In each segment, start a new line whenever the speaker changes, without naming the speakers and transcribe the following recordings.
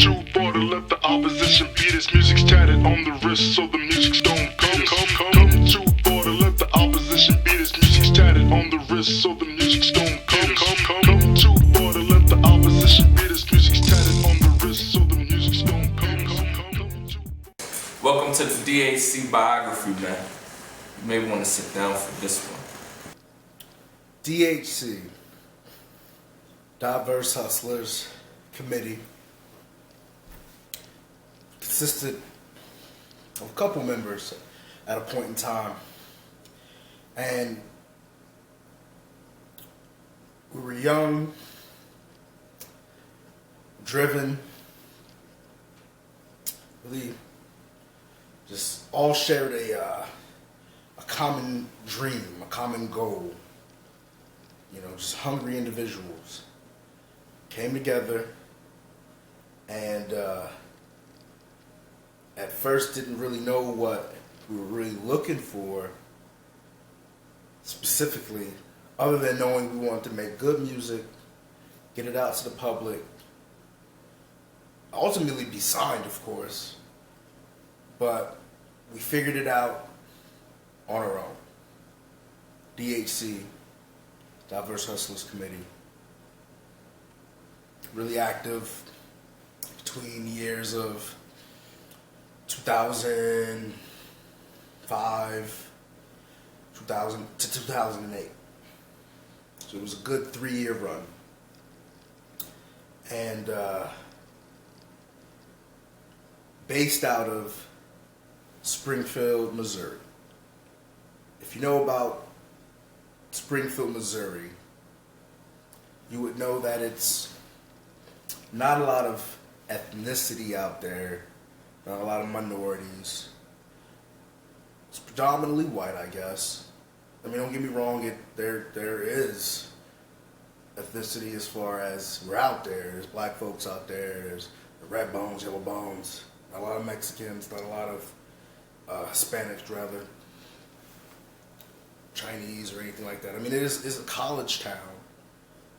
too far to let the opposition beat us. Music's tatted on the wrist, so the music's don't come too far to let the opposition beat us. Music's tatted on the wrist, so the music's don't come too far to let the opposition beat us. Music's tatted on the wrist, so the music's don't come too.
Welcome to the DHC biography, man. You may want to sit down for this one.
DHC, Diverse Hustlers Committee, consisted of a couple members at a point in time, and we were young, driven, really just all shared a common dream, a common goal. You know, just hungry individuals came together and at first didn't really know what we were really looking for specifically, other than knowing we wanted to make good music, get it out to the public, ultimately be signed, of course, but we figured it out on our own. DHC, Diverse Hustlers Committee, really active between the years of 2005 to 2008. So it was a good 3-year run. And based out of Springfield, Missouri. If you know about Springfield, Missouri, you would know that it's not a lot of ethnicity out there, not a lot of minorities. It's predominantly white, I guess. I mean, don't get me wrong, there is ethnicity as far as we're out there. There's black folks out there, there's red bones, yellow bones, not a lot of Mexicans, not a lot of Hispanics, rather. Chinese or anything like that. I mean, it's a college town,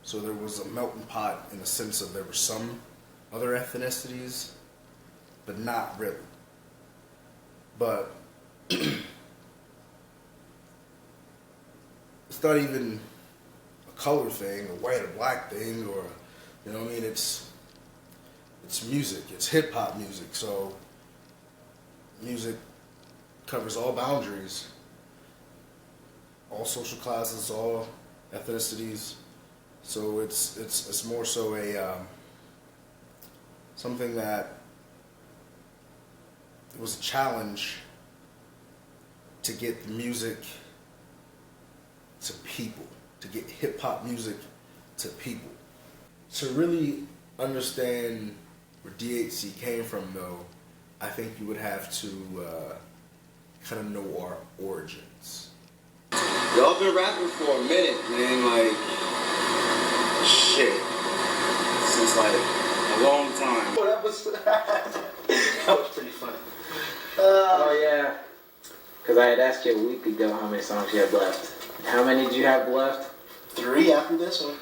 so there was a melting pot in the sense of there were some other ethnicities, but not really. But it's not even a color thing, a white or black thing, or, you know what I mean? It's music. It's hip hop music. So music covers all boundaries, all social classes, all ethnicities. So it's more so a something that it was a challenge to get the music to people, to get hip hop music to people. To really understand where DHC came from, though, I think you would have to kind of know our origins.
Y'all been rapping for a minute, man, like, shit, since like a long time.
Oh, that was pretty funny.
Oh yeah, because I had asked you a week ago how many songs you had left. How many did you have left?
3 after this one.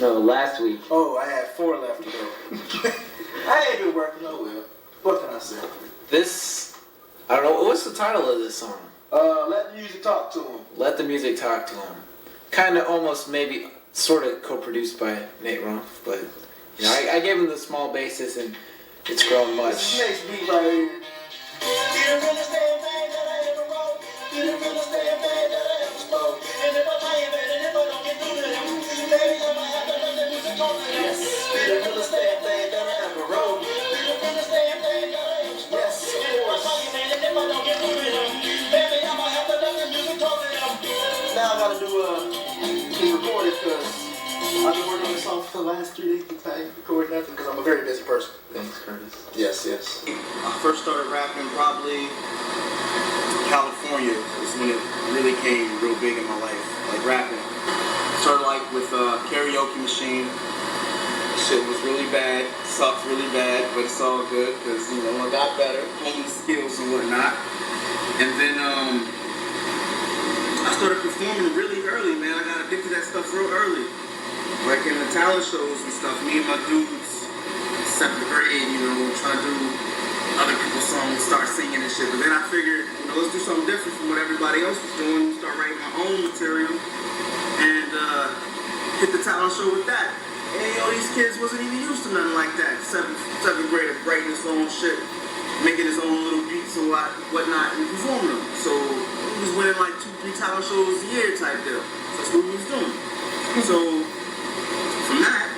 No, last week.
Oh, I had 4 left to go. I ain't been working no well. What can I say?
This, I don't know, what's the title of this song?
Let the music talk to him.
Let the Music Talk to Him. Kind of almost maybe sort of co-produced by Nate Rumpf, but you know, I gave him the small basis and it's grown much.
This next beat right here. Now I gotta do keep recording because I've been working on this song for the last 3 days. I ain't recording nothing because I'm a very busy person.
Thanks, Curtis.
Yes.
I first started rapping probably California is when it really came real big in my life, like rapping. Started like with a karaoke machine. Shit was really bad, sucked really bad, but it's all good because, you know, I got better, honing skills and whatnot. And then I started performing really early, man. I got addicted to that stuff real early. Like in the talent shows and stuff, me and my dudes 7th grade, you know, trying to do other people's songs, start singing and shit. But then I figured, you know, let's do something different from what everybody else was doing. Start writing my own material and hit the talent show with that. And you know, these kids wasn't even used to nothing like that. Seventh grader writing his own shit, making his own little beats and whatnot, and performing them. So he was winning like 2-3 talent shows a year type deal. That's what he was doing. So from that,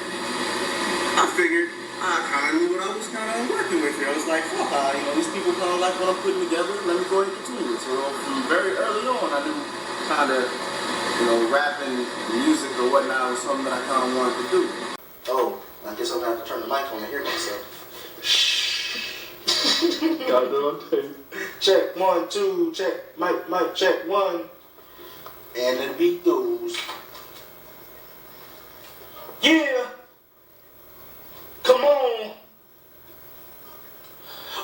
I figured I kind of knew what I was kind of working with here. I was like, fuck, you know, these people kind of like what I'm putting together. Let me go ahead and continue it. So from very early on, I knew kind of, you know, rapping, music or whatnot was something that I kind of wanted to do. Oh, I guess I'm gonna have to turn the mic on to hear myself.
Got it on tape.
Check 1, 2, check, mic, check 1. And then the beat goes. Yeah! Come on!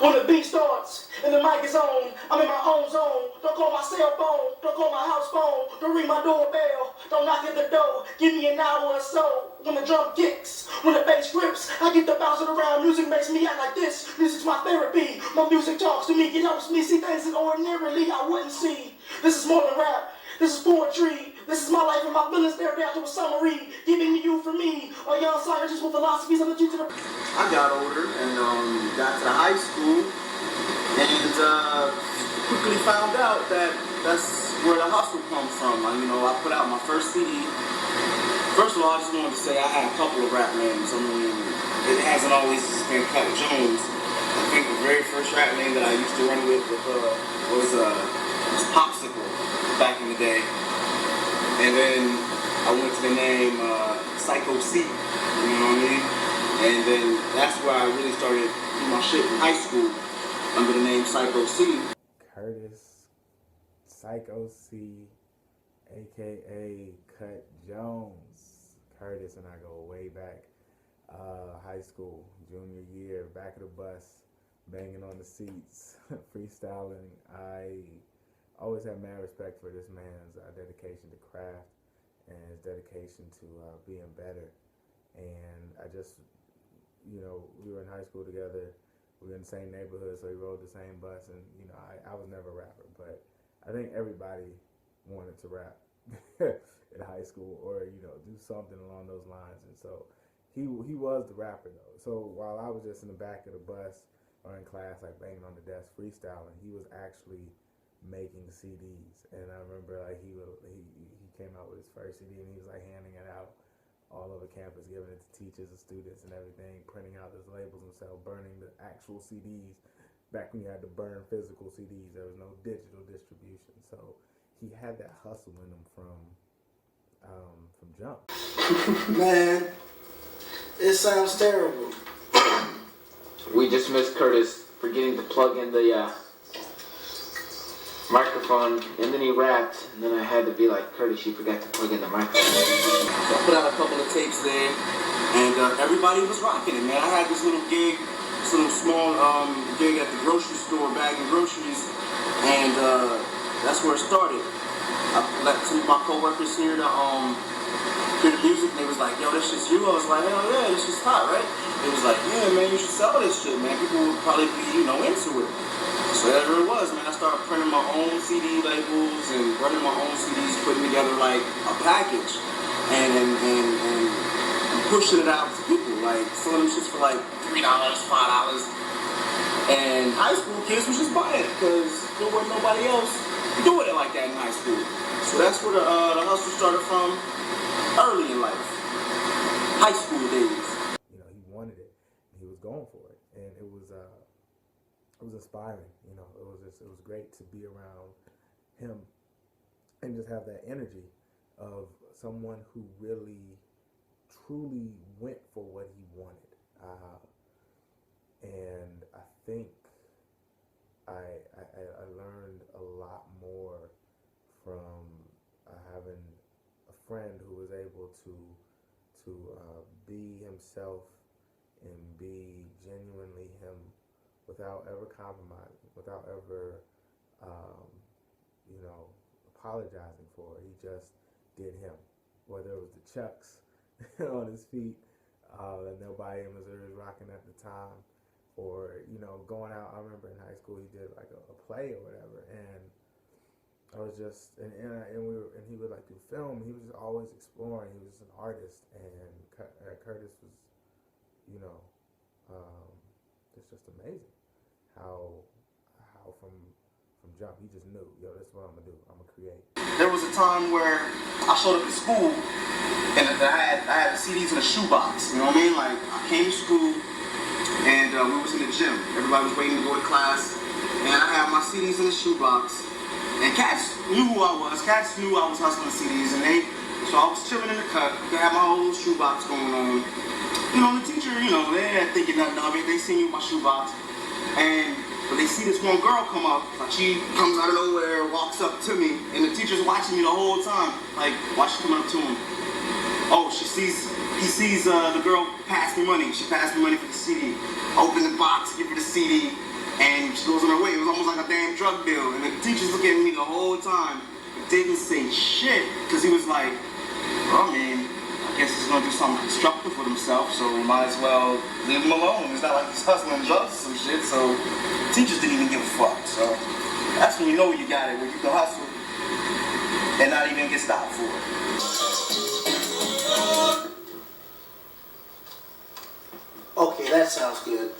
When the beat starts and the mic is on, I'm in my own zone. Don't call my cell phone, don't call my house phone, don't ring my doorbell, don't knock at the door. Give me an hour or so. When the drum kicks, when the bass grips, I get to bouncing around. Music makes me act like this. Music's my therapy. My music talks to me, it helps me see things that ordinarily I wouldn't see. This is more than rap. This is poetry. This is my life and my feelings. They're down to a summary. Giving you for me, a young scientist with philosophies on the future. I got older and got to the high school and quickly found out that that's where the hustle comes from. You know, I put out my first CD. First of all, I just wanted to say I had a couple of rap names. I mean, it hasn't always just been Cut Jones. I think the very first rap name that I used to run with was Popsicle back in the day. And then I went to the name Psycho C, you know what I mean? And then that's where I really started doing my shit in high school under the name Psycho C.
Curtis Psycho C, aka Cut Jones. Curtis and I go way back. High school, junior year, back of the bus, banging on the seats, freestyling. I always had mad respect for this man's dedication to craft and his dedication to being better. And I just, you know, we were in high school together. We were in the same neighborhood, so we rode the same bus. And, you know, I was never a rapper, but I think everybody wanted to rap in high school or, you know, do something along those lines. And so he was the rapper, though. So while I was just in the back of the bus or in class, like banging on the desk freestyling, he was actually making CDs. And I remember like he came out with his first CD and he was like handing it out all over campus, giving it to teachers and students and everything, printing out his labels himself, burning the actual CDs. Back when you had to burn physical CDs, there was no digital distribution. So he had that hustle in him from jump.
Man, it sounds terrible.
We just missed Curtis forgetting to plug in the microphone, and then he rapped, and then I had to be like, Curtis, you forgot to plug in the microphone.
So I put out a couple of tapes there, and everybody was rocking it, man. I had this little gig, this little small gig at the grocery store, bagging groceries, and that's where it started. I let some of my coworkers hear the music, and they was like, yo, this shit's you. I was like, hell yeah, this shit's hot, right? They was like, yeah, man, you should sell this shit, man. People would probably be, you know, into it. So whatever it was, man, I started printing my own CD labels and running my own CDs, putting together like a package and pushing it out to people, like selling them shits for like $3, $5. And high school kids was just buying it because there wasn't nobody else doing it like that in high school. So that's where the hustle started from, early in life, high school days.
You know, he wanted it, and he was going for it, and it was inspiring. You know, it was great to be around him and just have that energy of someone who really, truly went for what he wanted. And I think I learned a lot more from having a friend who was able to be himself and be genuinely him without ever compromising, without ever apologizing for it. He just did him, whether it was the chucks on his feet, that nobody in Missouri was rocking at the time. Or, you know, going out. I remember in high school he did like a play or whatever, and I was just and he would like do film. He was just always exploring. He was just an artist, and Curtis was, you know, it's just amazing how from jump he just knew, yo, this is what I'm gonna do. I'm gonna create.
There was a time where I showed up at school and I had the CDs in a shoebox. You know what I mean? Like I came to school. And we was in the gym. Everybody was waiting to go to class. And I had my CDs in the shoebox. And cats knew who I was. Cats knew I was hustling CDs. So I was chilling in the cut. I had my whole shoebox going on. You know, the teacher, you know, they ain't thinking nothing of it. They see me with my shoebox. But they see this one girl come up. Like she comes out of nowhere, walks up to me. And the teacher's watching me the whole time. Like, why she coming up to him? Oh, he sees the girl pass me money. She passed me money for the CD. Open the box, give her the CD, and she goes on her way. It was almost like a damn drug deal. And the teacher's looking at me the whole time. Didn't say shit, because he was like, well, I mean, I guess he's gonna do something constructive for himself, so we might as well leave him alone. It's not like he's hustling drugs or some shit, so teachers didn't even give a fuck. So that's when you know you got it, when you can hustle and not even get stopped for it. Okay, that sounds good.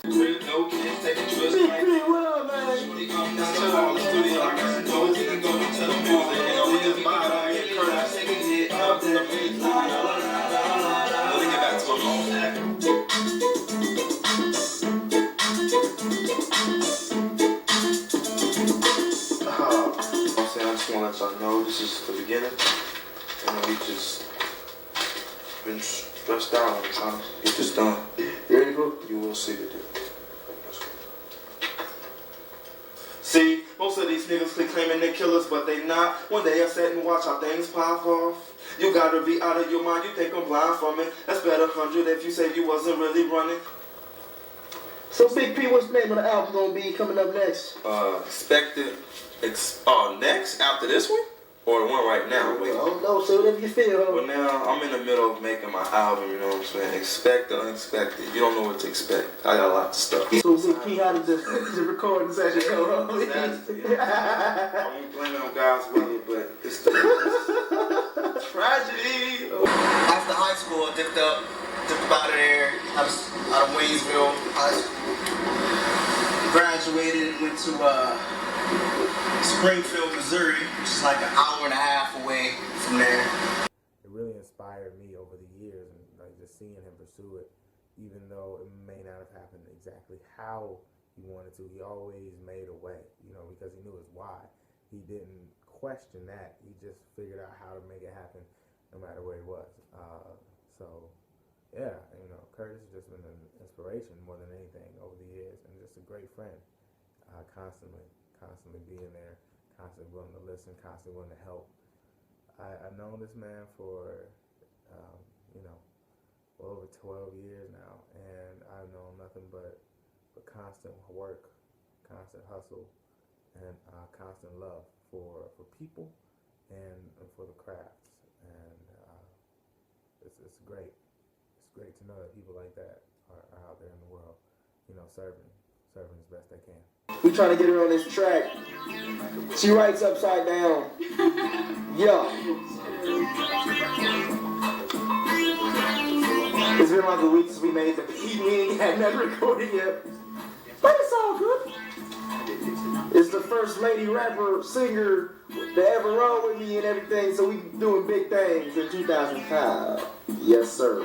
No kids taking trips like
What up, man?
Shorty come down to all the studio like I know we can go to the music and we just vibe out here, Curtis taking it up there. Let me get back to I just want to let y'all know this is the beginning, and we just been stressed out. I'm trying to get this done. You ready, bro? You will see the difference. See, most of these niggas keep claiming they killers, but they not. One day I sat and watch how things pop off. You gotta be out of your mind, you think I'm blind from it. That's better 100 if you say you wasn't really running.
So Big P, what's the name of the album gonna be coming up next?
Expected, next, after this one? Or the one right now?
I don't know, so whatever you feel.
Well, now I'm in the middle of making my album, you know what I'm saying? Expect the unexpected. You don't know what to expect. I got a lot of stuff.
So Big P, how did the recording session go?
I'm blaming on God's weather, but it's still tragedy.
After high school, I dipped up out of there, out of Waynesville High School. Graduated and went to Springfield, Missouri, which is like an hour and a half away from there.
It really inspired me over the years, and like just seeing him pursue it, even though it may not have happened exactly how he wanted to. He always made a way, you know, because he knew his why. He didn't question that. He just figured out how to make it happen, no matter where he was. So, yeah, you know, Curtis has just been an inspiration more than anything over the years, and just a great friend. Constantly being there, constantly willing to listen, constantly willing to help. I've known this man for, you know, well over 12 years now, and I've known nothing but constant work, constant hustle, and constant love for people and for the crafts. And it's great. It's great to know that people like that are out there in the world, you know, serving as best they can.
We trying to get her on this track. She writes upside down. Yeah. It's been like a week since we made the beat. We ain't had nothing recorded yet. But it's all good. It's the first lady rapper, singer that ever rolled with me and everything, so we doing big things in 2005. Yes, sir.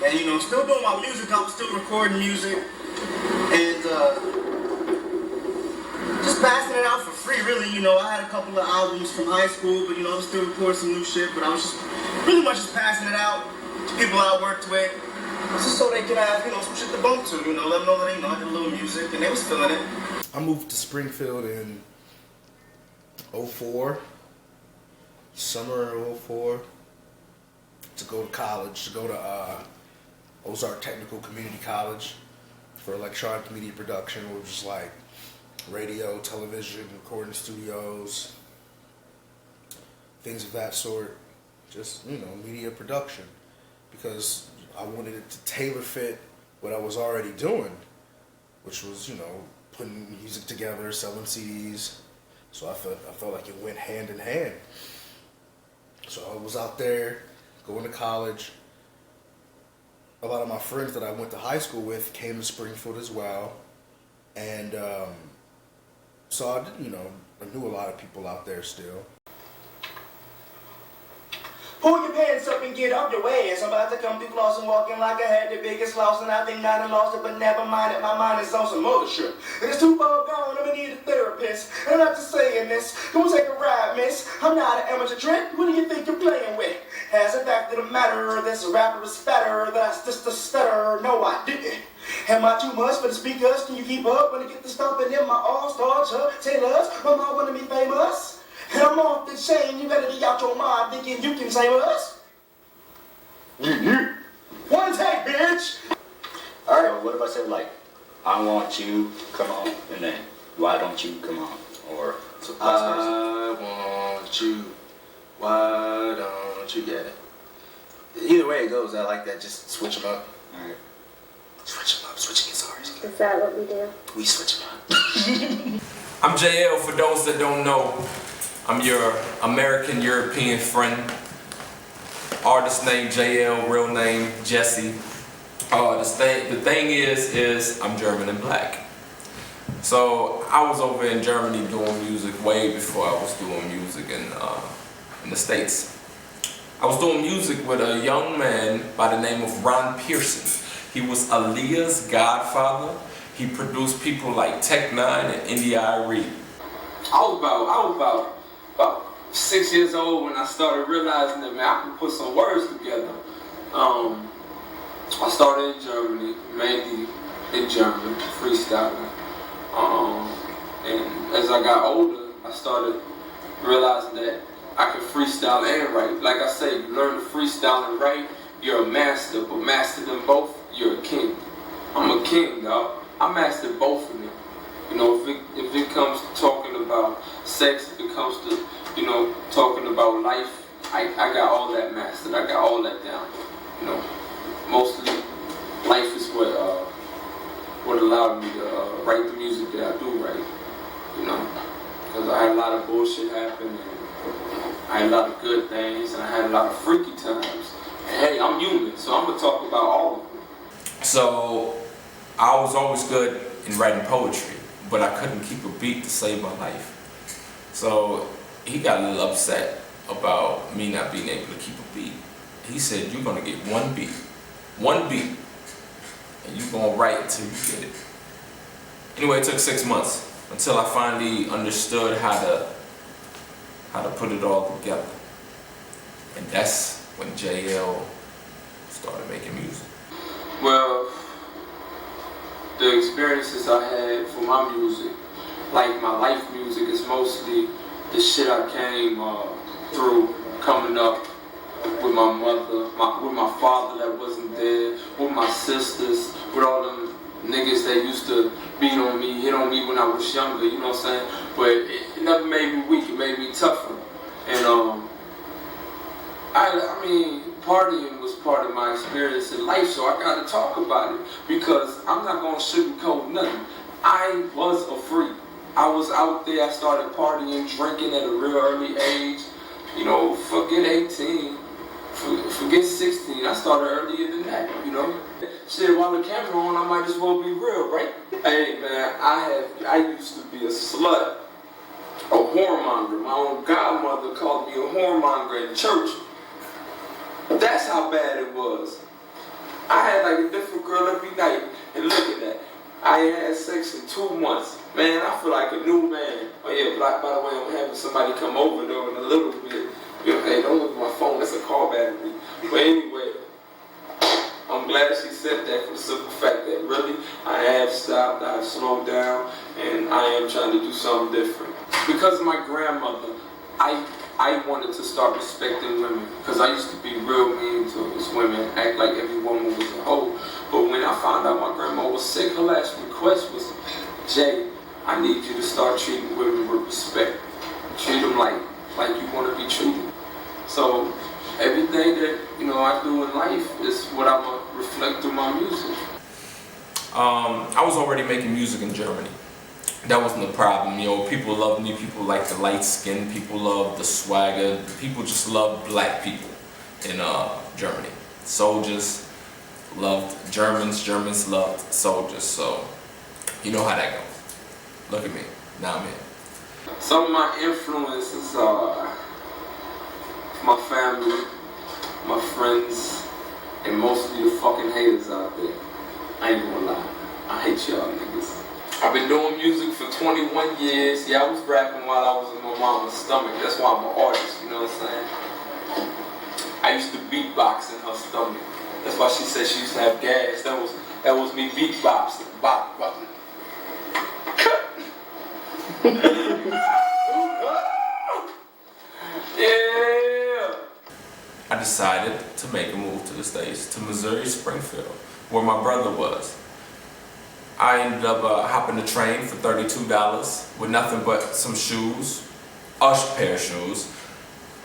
And, you know, still doing my music, I'm still recording music, and just passing it out for free, really. You know, I had a couple of albums from high school, but, you know, I was still recording some new shit, but I was just really much just passing it out to people I worked with, just so they could have, you know, some shit to bump to, you know, let them know that, you know, I did a little music, and they was feeling it.
I moved to Springfield in 04, summer of 04, to go to college, to go to Ozark Technical Community College for electronic media production, which was like radio, television, recording studios, things of that sort. just, media production, because I wanted it to tailor fit what I was already doing, which was, putting music together, selling CDs. So I felt like it went hand in hand. So I was out there going to college. A lot of my friends that I went to high school with came to Springfield as well. And so I knew a lot of people out there still.
Pull your pants up and get off your ass. I'm about to come through flossing, walking like I had the biggest loss, and I think I done lost it, but never mind it. My mind is on some other shit. And it's too far gone, I'm gonna need a therapist. And I'm not just saying this. Don't take a ride, miss. I'm not an amateur trick. Who do you think you're playing with? As a fact of the matter, this rapper is fatter. That's just a stutter. No, I didn't. Am I too much for the speakers? Can you keep up when I get to stomping in my all-star Chuck Taylors? My mom wanna be famous. And I'm off the chain, you better be out your mind thinking you can save us. One take, bitch!
Alright, well, what if I said, like, I want you, come on, and then, why don't you come on? Or, so
I want you, why don't you get it? Either way it goes, I like that, just switch them up.
Alright.
Switch them up, switching guitars.
Is that what we do?
We switch them up.
I'm JL, for those that don't know. I'm your American-European friend. Artist name JL, real name Jesse. The thing is I'm German and black. So I was over in Germany doing music way before I was doing music in the States. I was doing music with a young man by the name of Ron Pearson. He was Aaliyah's godfather. He produced people like Tech Nine and India Irie.
I was about 6 years old when I started realizing that, man, I can put some words together. I started in Germany, mainly in German, freestyling. And as I got older, I started realizing that I could freestyle and write. Like I say, you learn to freestyle and write, you're a master, but master them both, you're a king. I'm a king, dog. I mastered both of them. If it comes to talking about sex, if it comes to, talking about life, I got all that mastered. I got all that down. Mostly life is what allowed me to write the music that I do write. Because I had a lot of bullshit happen, and I had a lot of good things, and I had a lot of freaky times. And hey, I'm human, so I'm gonna talk about all of them.
So I was always good in writing poetry, but I couldn't keep a beat to save my life. So he got a little upset about me not being able to keep a beat. He said, you're gonna get one beat, and you're gonna write until you get it. Anyway, it took 6 months until I finally understood how to put it all together. And that's when JL started making music.
Well, the experiences I had for my music, like my life music, is mostly the shit I came through coming up with my mother, with my father that wasn't there, with my sisters, with all them niggas that used to beat on me, hit on me when I was younger, you know what I'm saying? But it never made me weak, it made me tougher. And I mean, partying was part of my experience in life, so I gotta talk about it, because I'm not gonna sugarcoat nothing. I was a freak. I was out there, I started partying, drinking at a real early age. Forget 18, forget 16, I started earlier than that, Shit, while the camera on, I might as well be real, right? Hey man, I used to be a slut, a whoremonger. My own godmother called me a whoremonger in church. That's how bad it was. I had like a different girl every night, and look at that. I ain't had sex in 2 months. Man, I feel like a new man. Oh yeah, by the way, I'm having somebody come over though in a little bit. Hey, don't look at my phone, that's a call battery. But anyway, I'm glad she said that for the simple fact that really, I have stopped, I have slowed down, and I am trying to do something different. Because of my grandmother, I wanted to start respecting women, because I used to be real mean to these women, act like every woman was a hoe. But when I found out my grandma was sick, her last request was, Jay, I need you to start treating women with respect. Treat them like you want to be treated. So everything that, you know, I do in life is what I'm going to reflect through my music.
I was already making music in Germany. That wasn't the problem, you know. People love me. People like the light skin. People love the swagger. People just love black people in Germany. Soldiers loved Germans. Germans loved soldiers. So you know how that goes. Look at me. Now I'm here.
Some of my influences are my family, my friends, and mostly the fucking haters out there. I ain't gonna lie. I hate y'all niggas. I've been doing music for 21 years. Yeah, I was rapping while I was in my mama's stomach. That's why I'm an artist, you know what I'm saying? I used to beatbox in her stomach. That's why she said she used to have gas. That was me beatboxing. Bop, bop. Yeah.
I decided to make a move to the States, to Missouri, Springfield, where my brother was. I ended up hopping the train for $32 with nothing but some shoes, a pair of shoes,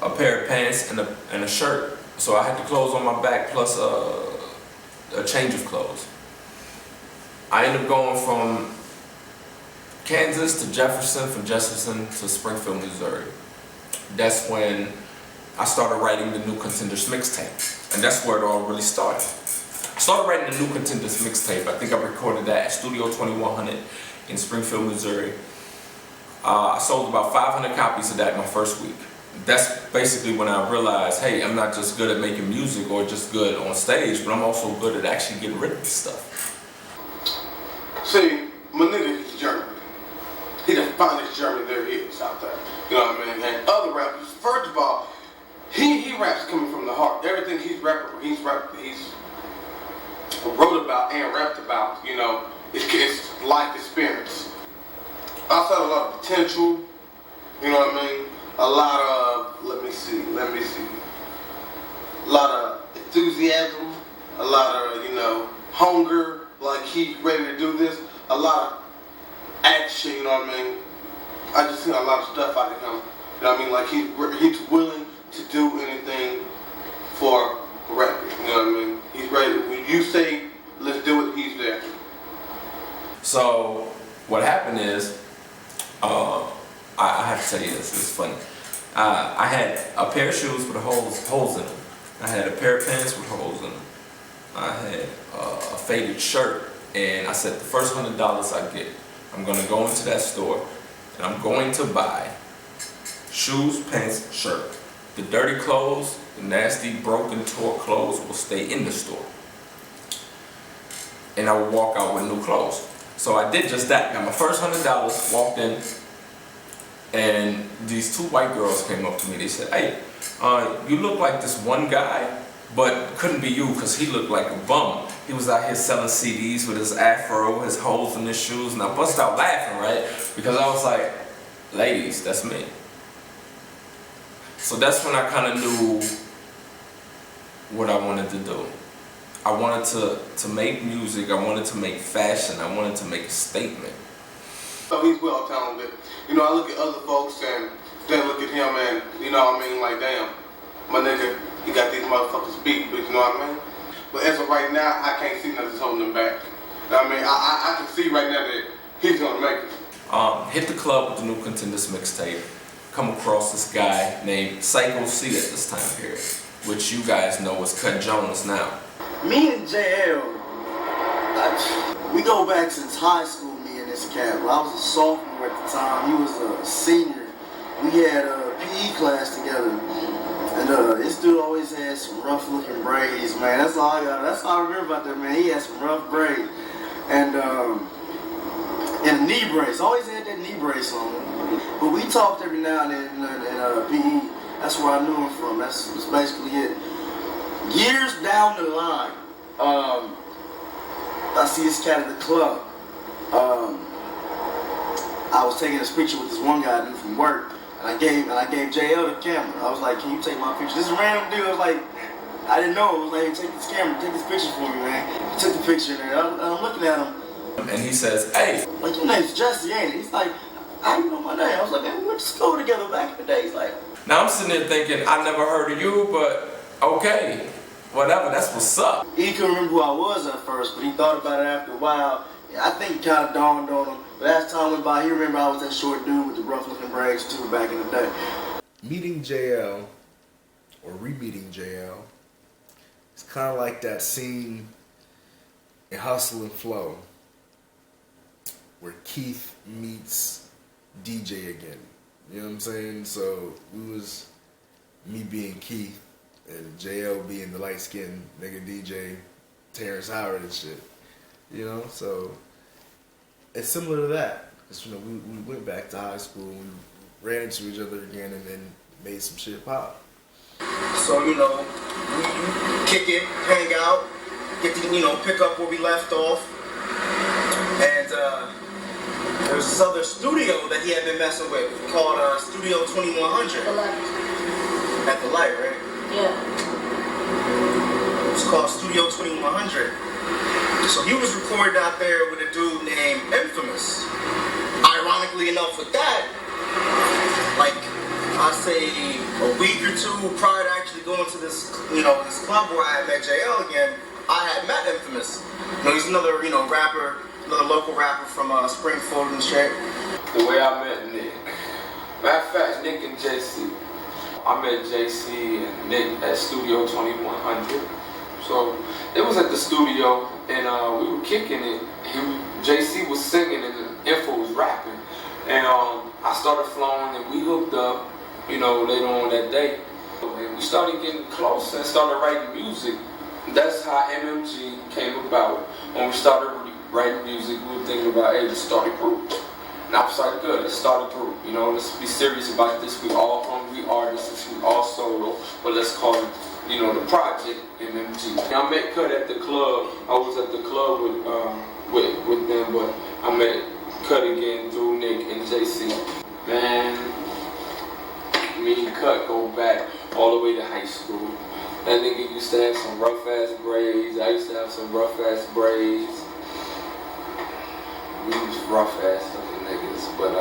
a pair of pants, and a shirt. So I had the clothes on my back plus a change of clothes. I ended up going from Kansas to Jefferson, from Jefferson to Springfield, Missouri. That's when I started writing the New Contenders mixtape, and that's where it all really started. I started writing the New Contenders mixtape. I think I recorded that at Studio 2100 in Springfield, Missouri. I sold about 500 copies of that my first week. That's basically when I realized, hey, I'm not just good at making music or just good on stage, but I'm also good at actually getting rid of this stuff.
See, my nigga is German. He the finest German there is out there. You know what I mean? And other rappers, first of all, he raps coming from the heart. Everything he's wrote about and rapped about, you know, it's life experience. I saw a lot of potential, you know what I mean? A lot of, let me see. A lot of enthusiasm, a lot of, you know, hunger, like he's ready to do this. A lot of action, you know what I mean? I just seen a lot of stuff out of him. You know what I mean? Like he's willing to do anything for rapping, you know what I mean? He's ready. When you say, let's do it, he's there.
So what happened is, I have to tell you this, it's funny. I had a pair of shoes with holes in them. I had a pair of pants with holes in them. I had a faded shirt, and I said the first $100 I get, I'm gonna go into that store and I'm going to buy shoes, pants, shirt. The dirty clothes, the nasty, broken, tore clothes will stay in the store. And I would walk out with new clothes. So I did just that. Got my first $100, walked in, and these two white girls came up to me. They said, hey, you look like this one guy, but couldn't be you because he looked like a bum. He was out here selling CDs with his afro, his holes in his shoes, and I busted out laughing, right? Because I was like, ladies, that's me. So that's when I kind of knew what I wanted to do. I wanted to make music, I wanted to make fashion, I wanted to make a statement.
So he's well talented. You know, I look at other folks and then look at him and, you know what I mean, like, damn, my nigga, he got these motherfuckers beat, but you know what I mean? But as of right now, I can't see nothing holding him back. You know what I mean? I can see right now that he's gonna make it.
Hit the club with the New Contenders mixtape. Come across this guy named Psycho C at this time period, which you guys know is Cut Jones now.
Me and JL, we go back since high school, me and this cat. Well, I was a sophomore at the time, he was a senior. We had a PE class together. And this dude always had some rough looking braids, man. That's all I got. That's all I remember about that, man. He had some rough braids. And a knee brace. Always had that knee brace on him. But we talked every now and then in PE. That's where I knew him from. That's basically it. Years down the line, I see this cat at the club. I was taking this picture with this one guy I knew from work, and I gave JL the camera. I was like, "Can you take my picture?" This random dude. I was like, I didn't know. I was like, "Hey, take this camera, take this picture for me, man." He took the picture, and I'm looking at him.
And he says, "Hey,
like, your name's Jesse, ain't it?" He's like, "How you know my name?" I was like, "Man, we went to school together back in the day." He's like,
now I'm sitting there thinking, I never heard of you, but Okay, whatever, that's what's up.
He couldn't remember who I was at first, but he thought about it after a while. I think it kind of dawned on him. But as time went by, he remembered I was that short dude with the rough-looking braids too back in the day.
Meeting JL, or re-meeting JL, it's kind of like that scene in Hustle and Flow where Keith meets DJ again. You know what I'm saying? So we was me being Keith and JL being the light-skinned nigga DJ, Terrence Howard and shit. You know, so it's similar to that. Cause you know we went back to high school and we ran into each other again and then made some shit pop.
So, you know, we kick it, hang out, get to, you know, pick up where we left off. And there was this other studio that he had been messing with called Studio 2100.
The light.
At the light, right?
Yeah.
It was called Studio 2100. So he was recording out there with a dude named Infamous. Ironically enough with that, like, I say a week or two prior to actually going to this, you know, this club where I had met JL again, I had met Infamous. You know, he's another, you know, rapper, another local rapper from Springfield and shit.
The way I met Nick. Matter of fact, Nick and JC. I met JC and Nick at Studio 2100. So it was at the studio and we were kicking it. JC was singing and Info was rapping. And I started flowing and we hooked up, you know, later on that day. And we started getting close and started writing music. That's how MMG came about. When we started writing music, we were thinking about, hey, let's start a group. And I was like, good, let's start a group. You know, let's be serious about this. We all hungry artists, we all solo, but let's call it, you know, the project MMG. I met Cut at the club. I was at the club with them, but I met Cut again through Nick and JC. Man, me and Cut go back all the way to high school. That nigga used to have some rough ass braids. I used to have some rough ass braids. We was rough ass looking niggas, but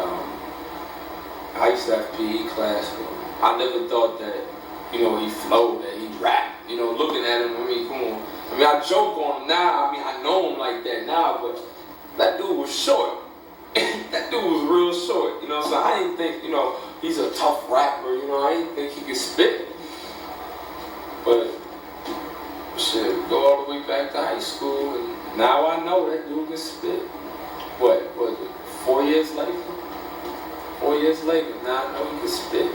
I used to have PE class with him. I never thought that, you know, he flowed, that he rapped. You know, looking at him, I mean, come on. I mean, I joke on him now. I mean, I know him like that now, but that dude was short. That dude was real short, you know, so I didn't think, you know, he's a tough rapper, you know, I didn't think he could spit. But, shit, go all the way back to high school, and now I know that dude can spit. What was it, 4 years later? 4 years later, now I know he can spit.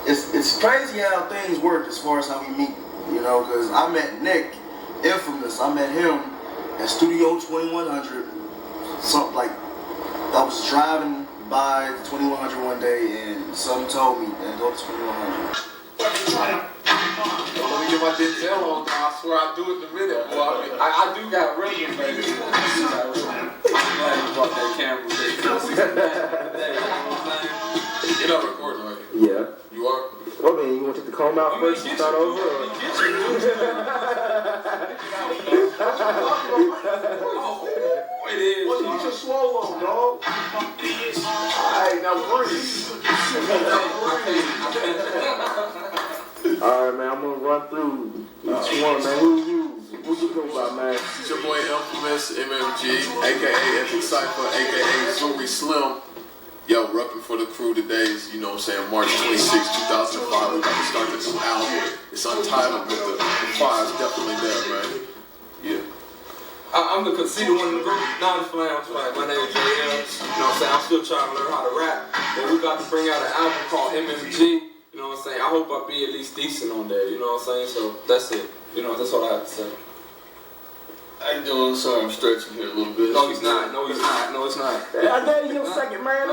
It's crazy how things work as far as how we meet, you know, because I met Nick, Infamous, I met him at Studio 2100. Something like, I was driving by 2100 one day and someone told me to go to 2100.
Let me get my Denzel on now. I swear I do it in the video. Boy, I do got rhythm, baby. I'm glad you brought that camera. You're not recording, right?
Yeah.
You are?
Well, man, you want to take the comb out first and start over? Or?
It is.
Well, you just swallow, dog. Alright, now breathe.
Alright, man, I'm gonna run through each one, man. Who you go by, man?
It's your boy Infamous, MMG, aka Epic Cypher, aka Zuri Slim. Yo, repping for the crew today is, you know what I'm saying, March 26, 2005. We're about to start this new album. It's untitled, but the fire's definitely there, man. Yeah. I'm the conceited one in the group. Nah, I'm just playing. My name is JL. You know what I'm saying? I'm still trying to learn how to rap. But we about to bring out an album called MMG. You know what I'm saying? I hope I be at least decent on there. You know what I'm saying? So that's it. You know, that's all I have to say. How you doing? Sorry, I'm stretching here a little bit. No, he's not. No, he's not. No, it's not.
I gave you a second, man.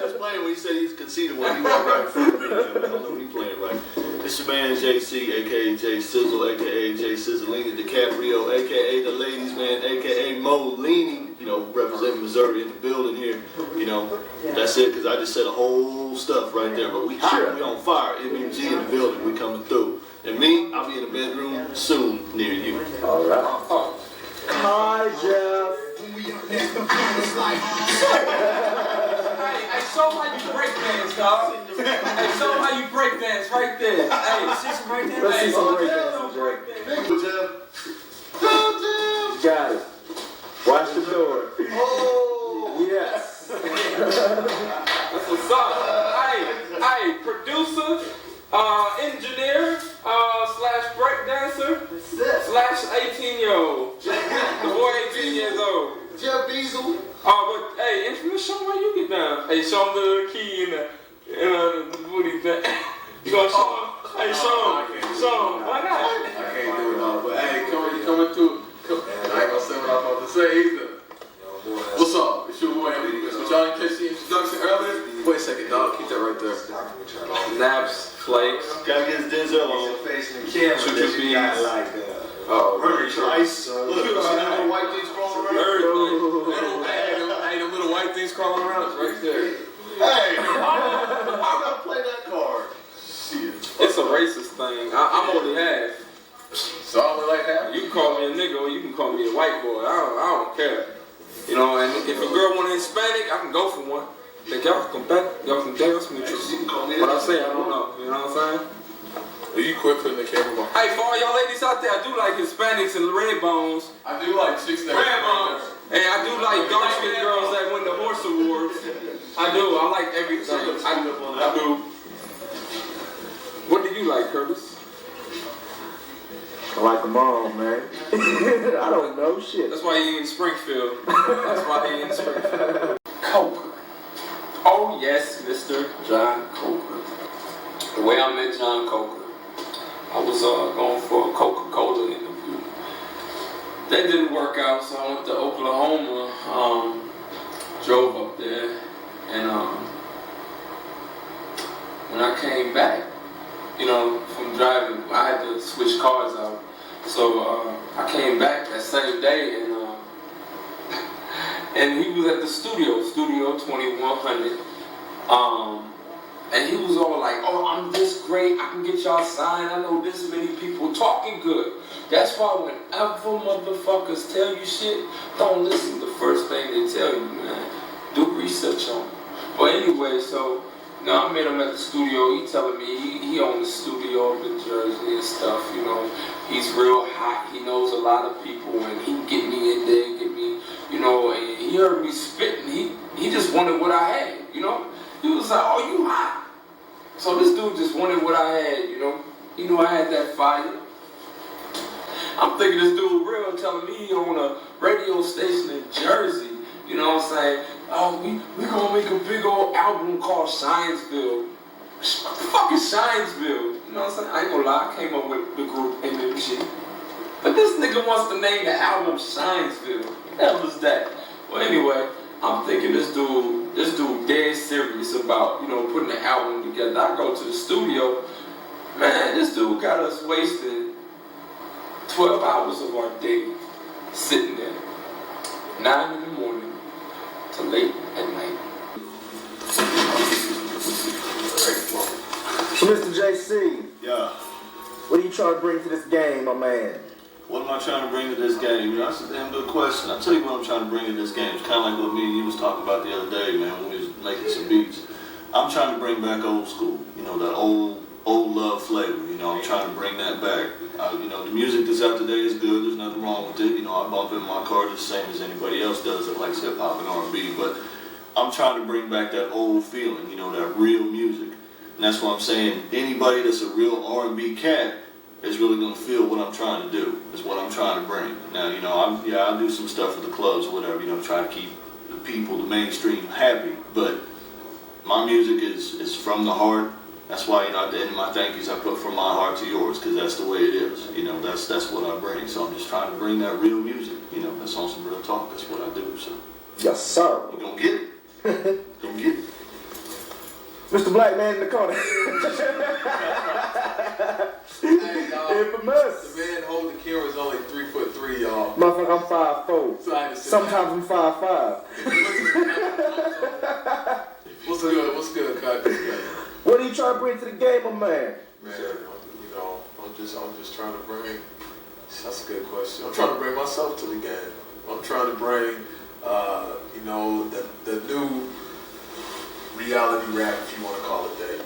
Just playing when he said he's conceited when he walked right in front of me. I don't know what he playing right. It's your man JC, aka J Sizzle, aka J Sizzolini DiCaprio, aka the ladies man, aka Molini. You know, representing Missouri in the building here. You know, that's it, because I just said a whole stuff right there. But we hot, we on fire. MMG in the building, we coming through. And me, I'll be in the bedroom soon near you.
All right. Hi, Jeff.
Hey,
show them how you break dance, dog. Hey, show them how you break dance right there. Hey, see some break dance?
Let's see some break
dance.
Got it. Watch the door.
Oh!
Yes.
That's what's up. Hey, producer, engineer, slash breakdancer, slash 18-year-old. The boy 18 years old.
Jeff Beazle.
But hey, introduce, show them how you get down. Hey, show them the key and the booty thing. You gonna show them? Hey, show them. Why not?
I can't do it all, but hey, coming through. I ain't gonna say what I'm about to say either. What's up? It's your boy, but y'all didn't catch the introduction earlier? Wait a second, dog. Keep that right there.
Naps, flakes.
Gotta get his Denzel on. Facing the camera.
Should be
like
Burger
rice.
Look, see them little white things crawling around? Hey, them little white things crawling around. It's right there.
Hey, I gotta play that card. Shit.
It's a racist thing. I'm only half.
So I only like half?
You can call me a nigga or you can call me a white boy. I don't care. You know, and if a girl want a Hispanic, I can go for one. Think y'all can back, y'all can dance me. What I say, I don't know. You know what I'm saying?
Are you quick putting the camera on?
Hey, for all y'all ladies out there, I do like Hispanics and red bones.
I do like chicks that
Red bones. Hey, I do like dark skinned girls that win the horse awards. I do. I like everything. I do. What do you like, Curtis?
I like them all, man. I don't know shit.
That's why he in Springfield. That's why he in Springfield. Coker. Oh yes, Mr. John Coker. The way I met John Coker, I was going for a Coca-Cola interview. That didn't work out, so I went to Oklahoma. Drove up there, and when I came back, you know, from driving, I had to switch cars out. So I came back that same day, and he was at the studio 2100. And he was all like, oh, I'm this great, I can get y'all signed, I know this many people talking good. That's why whenever motherfuckers tell you shit, don't listen to the first thing they tell you, man. Do research on it. But anyway, so I met him at the studio. He telling me he owned the studio up in Jersey and stuff, you know. He's real hot, he knows a lot of people, and he can get me in there, get me, you know, and he heard me spitting. He just wanted what I had, you know. He was like, oh, you hot. So this dude just wanted what I had, you know. He knew I had that fire. I'm thinking this dude real, telling me he on a radio station in Jersey, you know what I'm saying? Oh, we gonna make a big old album called Shinesville. What the fuck is Shinesville? You know what I'm saying? I ain't gonna lie, I came up with the group MMG. But this nigga wants to name the album Shinesville. What the hell was that? Well, anyway, I'm thinking this dude dead serious about, you know, putting the album together. I go to the studio, man, this dude got us wasting 12 hours of our day sitting there, 9 in the morning to late at night.
So, Mr. JC,
Yeah.
what are you trying to bring to this game, my man?
What am I trying to bring to this game? You know, that's a damn good question. I'll tell you what I'm trying to bring to this game. It's kind of like what me and you was talking about the other day, man, when we was making some beats. I'm trying to bring back old school. You know, that old love flavor. You know, I'm trying to bring that back. You know, the music that's out today is good. There's nothing wrong with it. You know, I bump it in my car the same as anybody else does that likes hip hop and R&B. But I'm trying to bring back that old feeling. You know, that real music. And that's what I'm saying. Anybody that's a real R&B cat is really gonna feel what I'm trying to do. Is what I'm trying to bring. Now, you know, I'll do some stuff at the clubs or whatever. You know, try to keep the people, the mainstream, happy. But my music is from the heart. That's why, you know, at the end of my thank yous, I put from my heart to yours, because that's the way it is. You know, that's what I bring. So I'm just trying to bring that real music. You know, that's on some real talk. That's what I do. So
Yes, sir.
you gonna get it. Gonna get it.
Mr. Black Man in the corner.
Hey, dog.
Infamous.
The man holding the camera is only 3'3", y'all.
Motherfucker, I'm 5'4".
So I understand.
Sometimes I'm 5'5".
What's good, Cut?
What are you trying to bring to the game, my man?
Man, you know, I'm just trying to bring. That's a good question. I'm trying to bring myself to the game. I'm trying to bring, you know, the
reality rap, if you want to call it that.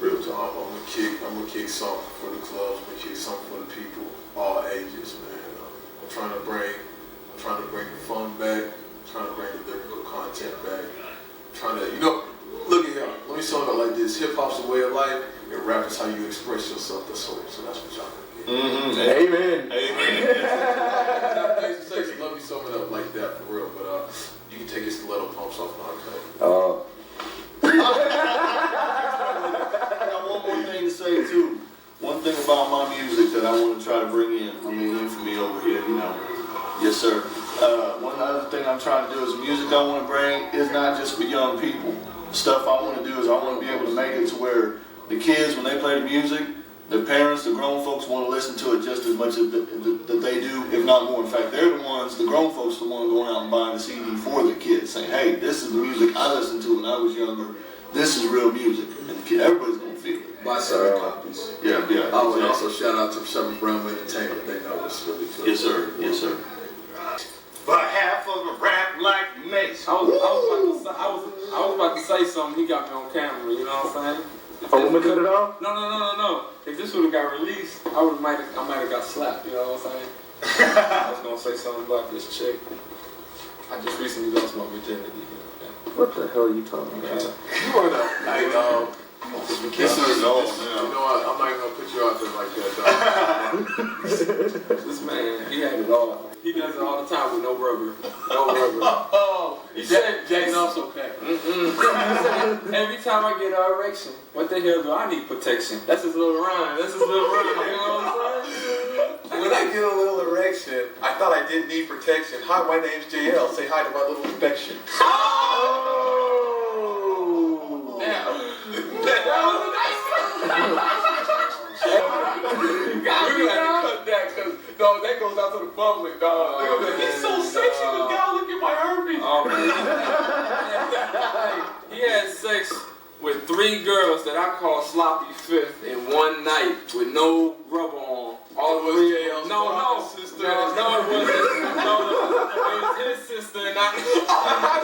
Real talk. I'm gonna kick something for the clubs. I'm gonna kick something for the people, all ages, man. I'm trying to bring the fun back. I'm trying to bring the lyrical content back. I'm trying to, look at y'all. Let me sum it up like this: hip hop's a way of life, and rap is how you express yourself. That's all. So that's what y'all get.
Amen.
Thanks for saying. Let me sum it up like that for real. But you can take your stiletto pumps off my cut.
I got one more thing to say too. One thing about my music that I want to try to bring in for me over here, Yes, sir. One other thing I'm trying to do is music I want to bring is not just for young people. Stuff I want to do is I want to be able to make it to where the kids, when they play the music, the parents, the grown folks want to listen to it just as much as that they do, if not more. In fact, they're the ones, the grown folks, the ones going out and buying the CD for the kids, saying, hey, this is the music I listened to when I was younger. This is real music. And everybody's going to feel it.
Buy 7 copies.
Yeah.
I would also shout out to Seven Brown Entertainment. They know it's really good.
Yes, sir.
But half of a rap like Mace.
I was about to say something. He got me on camera. You know what I'm saying?
Want me to cut it off?
No. If this would have got released, I might have got slapped. You know what I'm saying? I was gonna say something about this chick. I just recently lost my virginity.
What the hell are you talking about?
You wanna this is what? I'm not even gonna put you out there like that, dog.
This man, he had it all. He does it all the time with no rubber. He said jacking off's okay. Every time I get an erection, what the hell do I need protection? That's his little rhyme. You know what I'm saying?
When I get a little erection, I thought I didn't need protection. Hi, my name's JL. Say hi to my little infection.
We're gonna have to cut that because that goes out to the public, dog. He's so sexy, but God, look at my herpes. He had sex with 3 girls that I call sloppy fifth in one night with no rubber on. All the way. Sister. No, it wasn't. It was his sister and I.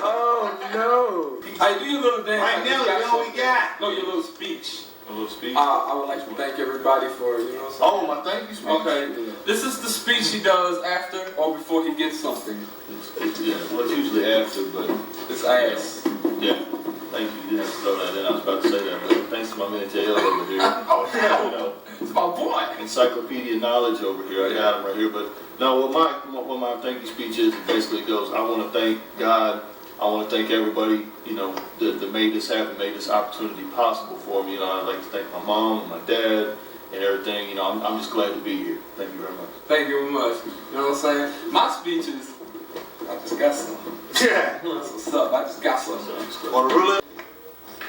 Oh no!
I do your little dance.
Right now, you know what we got?
No, your little speech.
A little speech?
I would like to thank everybody for,
my thank you speech?
Okay. This is the speech he does after or before he gets something.
It's usually after, but...
It's ass.
Yeah. Thank you. You didn't have to throw that in. I was about to say that, but thanks to my man JL over here.
It's my boy.
Encyclopedia knowledge over here. I got him right here. But no, what my thank you speech is, it basically goes, I want to thank God. I want to thank everybody, that made this happen, made this opportunity possible for me. I'd like to thank my mom and my dad and everything. I'm just glad to be here. Thank you very much.
Thank you very much. You know what I'm saying? My speeches, I just got some.
Yeah.
That's what's up. I just got some.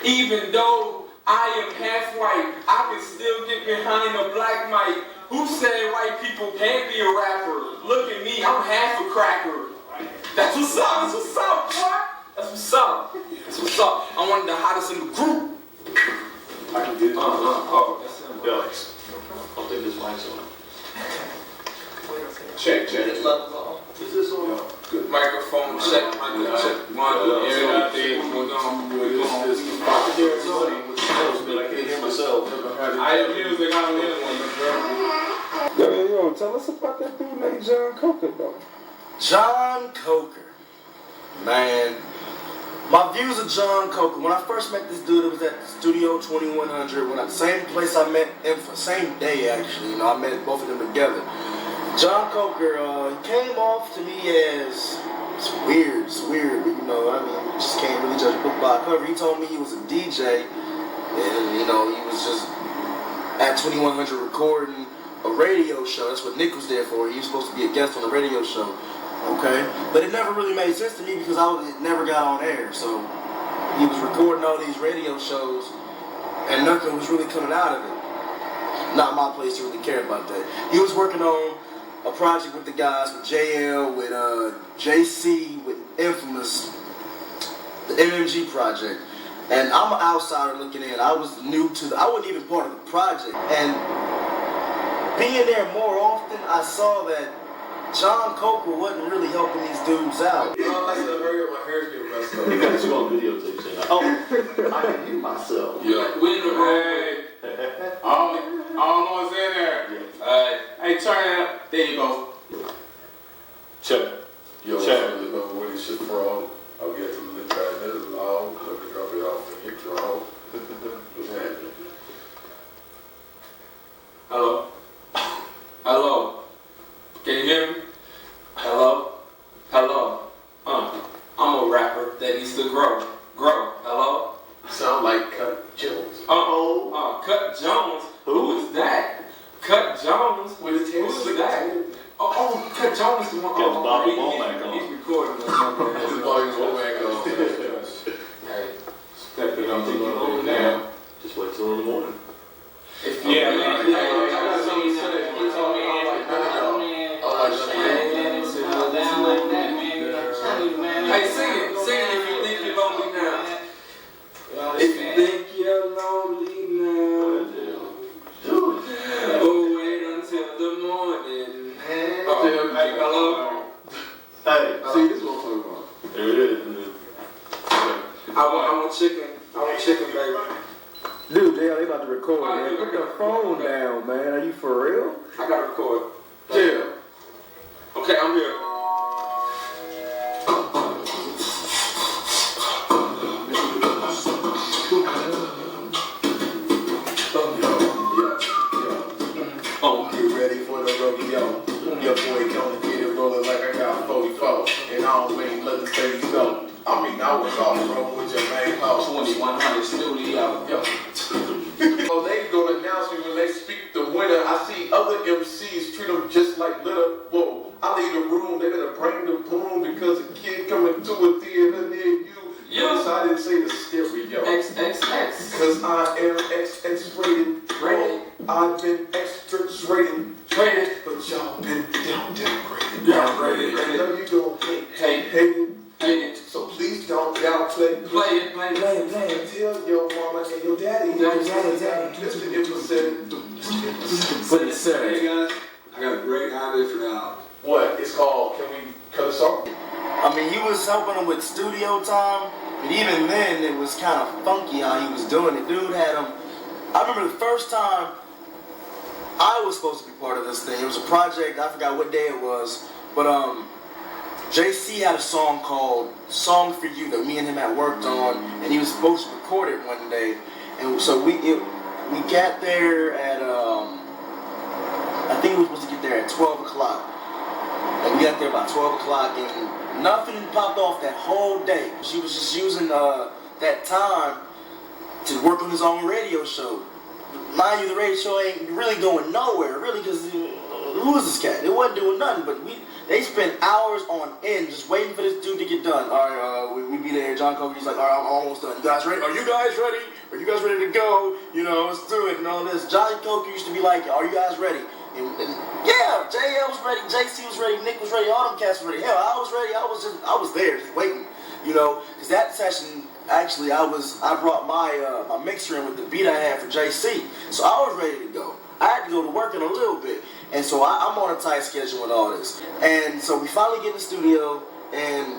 Even though I am half white, I can still get behind a black mic. Who said white people can't be a rapper? Look at me, I'm half a cracker. That's what's up, boy. That's what's up. I'm one of the hottest in the group.
I can get it.
That's him.
Yo, I think this mic's on.
Check.
Is this on?
Good. Microphone check.
I can't hear myself.
I have music, I don't hear one.
Yo, tell us about that dude named John Coker, though.
John Coker. Man, my views of John Coker. When I first met this dude, it was at Studio 2100. Same place I met him for, same day actually. I met both of them together. John Coker, he came off to me as it's weird, but just can't really judge a book by a cover. He told me he was a DJ, and he was just at 2100 recording a radio show. That's what Nick was there for. He was supposed to be a guest on the radio show. Okay, but it never really made sense to me because it never got on air. So he was recording all these radio shows, and nothing was really coming out of it. Not my place to really care about that. He was working on a project with the guys, with JL, with JC, with Infamous, the MMG project. And I'm an outsider looking in. I was new to I wasn't even part of the project. And being there more often, I saw that
John Coker wasn't really helping these dudes out.
I said, hurry up, my hair's getting messed up.
He got you on videotape saying, oh, I can hear myself.
Yeah. We in the room. Hey. Almost in there.
Yeah.
Hey, turn it up. There you go.
Check.
Yo,
Check.
I know where this shit from. I'll get to the track this loud. Let me drop it off and get drawn. What's happening?
Hello? Hello? Can you hear me? Hello? Hello? I'm a rapper that needs to grow. Grow. Hello?
Sound like Cut Jones.
Cut Jones? Who is that? Cut Jones?
With his hair
Who is
slick.
that? Cut Jones is the one.
Got Bobby Womack on.
He's recording this.
Bobby Womack on.
Hey, step it up a little bit now.
Just wait till in the morning.
Yeah, man.
I got something to say. He told me I like none of y'all.
Hey, sing it if you think you're lonely now. If you think you're lonely now, oh, wait until the morning. Hey, hello.
Hey,
See, this is what I'm talking about.
there it is.
I want chicken. I want chicken, baby.
Dude, JL, they about to record, man. Put the phone down, man. Are you for real?
I gotta record.
Yeah.
Okay, I'm here.
Get ready for the rodeo. Your boy gonna get it rolling like I got 44. And I don't mean let the things go. I mean, I was off road with your main house.
2100 studio.
Yo. So they gonna announce me when they speak the winner. I see other MCs treat them just like litter. Whoa, I leave the room, they gotta bring the boom because a kid coming to a theater near you. Yes, I didn't say the stereo.
XXX.
Cause I am XX rated.
Rated.
I've been extra rated.
Rated.
But y'all been downgraded.
Downgraded.
I know you don't hate it. So please don't downplay.
Play it.
Tell your mama and your daddy. Mr. Implicit.
What it said.
Hey guys, I got a great idea for now.
What? It's called, can we cut a song?
I mean, he was helping him with studio time, but even then, it was kind of funky how he was doing it. Dude had him. I remember the first time I was supposed to be part of this thing. It was a project, I forgot what day it was, but JC had a song called Song For You that me and him had worked on, and he was supposed to record it one day. And so we got there at, I think we were supposed to get there at 12 o'clock. And we got there about 12 o'clock, and nothing popped off that whole day. She was just using that time to work on his own radio show. Mind you, the radio show ain't really going nowhere, really, because who is this cat? It wasn't doing nothing, but they spent hours on end just waiting for this dude to get done. All right, we be there. John Coker's like, all right, I'm almost done. You guys ready? Are you guys ready? Are you guys ready to go? You know, let's do it and all this. John Coker used to be like, are you guys ready? And yeah, JL was ready, JC was ready, Nick was ready, all them cats were ready. Hell, I was ready. I was there, just waiting. You know, because that session, actually, I brought my my mixer in with the beat I had for JC, so I was ready to go. I had to go to work in a little bit, and so I'm on a tight schedule with all this. And so we finally get in the studio, and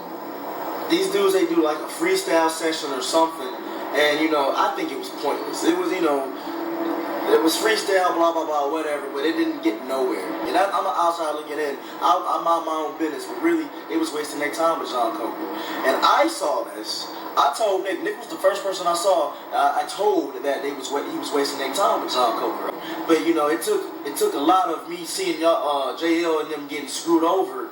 these dudes, they do like a freestyle session or something, and you know, I think it was pointless. It was, you know, it was freestyle, blah, blah, blah, whatever, but it didn't get nowhere. And I'm an outside looking in. I mind my own business, but really, they was wasting their time with John Coker. And I saw this. I told Nick was the first person I saw, I told that he was wasting their time with John Coker. But, you know, it took a lot of me seeing JL and them getting screwed over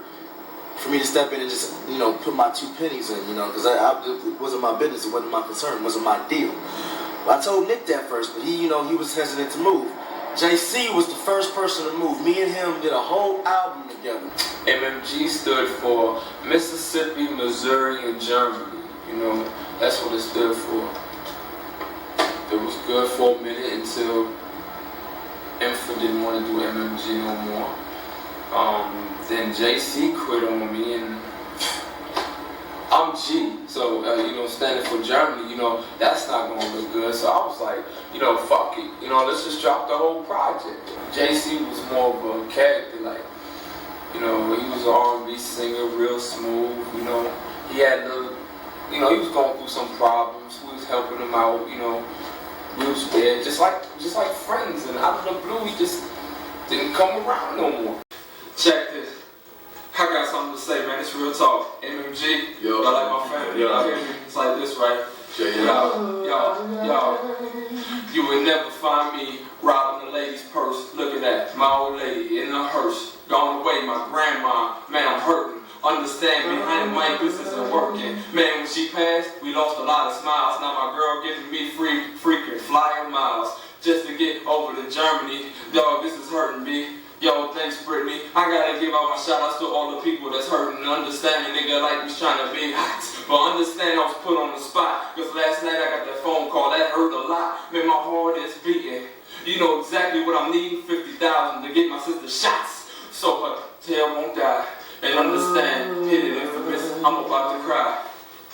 for me to step in and just, you know, put my 2 pennies in, you know, because it wasn't my business, it wasn't my concern, it wasn't my deal. I told Nick that first, but he was hesitant to move. JC was the first person to move. Me and him did a whole album together.
MMG stood for Mississippi, Missouri, and Germany. You know, that's what it stood for. It was good for a minute until Infa didn't want to do MMG no more. Then JC quit on me, and I'm G, so, you know, standing for Germany, you know, that's not going to look good. So I was like, you know, fuck it. You know, let's just drop the whole project. JC was more of a character, like,
You know, he was an R&B singer, real smooth. You know, he had the, you know, he was going through some problems. We was helping him out. You know, we was there, just like friends. And out of the blue, he just didn't come around no more. Check this. I got something to say, man. It's real talk. MMG, y'all like my family. Y'all hear me? It's like this, right? Y'all, you would never find me robbing a lady's purse. Look at that, my old lady in a hearse, gone away. My grandma, man, I'm hurting. Understand, behind the mic, this isn't working. Man, when she passed, we lost a lot of smiles. Now my girl giving me freaking flyer miles just to get over to Germany. Dog, this is hurting me. Yo, thanks, Brittany. I gotta give out my shout outs to all the people that's hurting and understanding, nigga, like we's trying to be hot. But understand I was put on the spot, cause last night I got that phone call, that hurt a lot. Man, my heart is beating. You know exactly what I'm needing, 50,000 to get my sister shots. So her tail won't die. And understand, hit it infamous, I'm about to cry.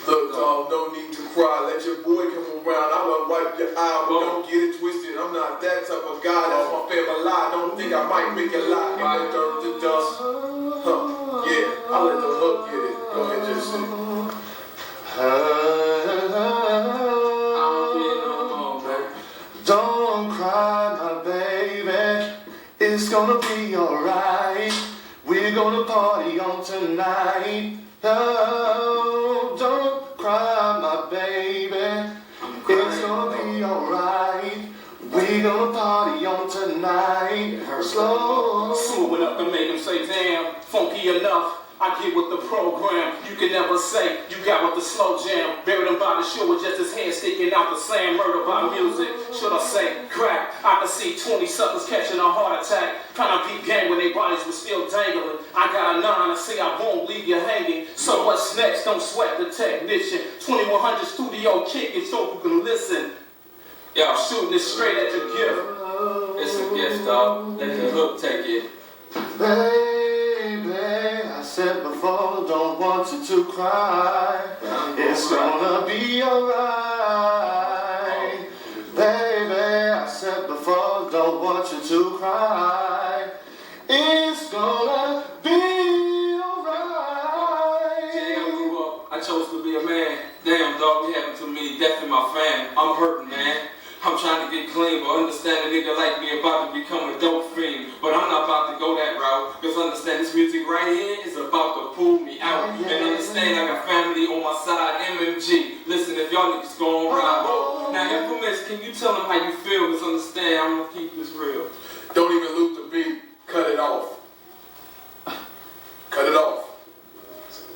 Look, dog, no need to cry. Let your boy come around. I will wipe your eye, but don't get it twisted. I'm not that type of guy. That's my family lie. Don't think I might make a lie. Get that dirt to dust. Yeah, I'll let the hook get it. Go ahead, just sing.
Don't cry, my baby. It's gonna be alright. We're gonna party on tonight. Oh, don't cry, my baby. It's gonna be alright. We're gonna party on tonight. Slow.
Smooth enough to make him say, damn, funky enough. I get with the program, you can never say you got with the slow jam. Buried him by the shore with just his head sticking out the slam. Murder by music, should I say crack? I can see 20 suckers catching a heart attack, trying to beat gang when their bodies were still dangling. I got a 9 to say I won't leave you hanging. So what's next? Don't sweat the technician. 2100 studio kicking so you can listen. Y'all shooting this straight at your gift.
It's a gift, dog. Let the hook take it.
Baby, I said before, don't want you to cry. It's gonna be alright. Baby, I said before, don't want you to cry. It's gonna be alright.
Damn, grew up. I chose to be a man. Damn, dog, we having too many deaths in my fam. I'm hurting, man. I'm trying to get clean, but understand a nigga like me about to become a dope fiend. But I'm not about to go that route, cause understand this music right here is about to pull me out. And understand I got family on my side, MMG. Listen, if y'all niggas gon' ride, whoa. Now infamous, can you tell them how you feel? Cause understand, I'm gonna keep this real.
Don't even loop the beat. Cut it off. Cut it off.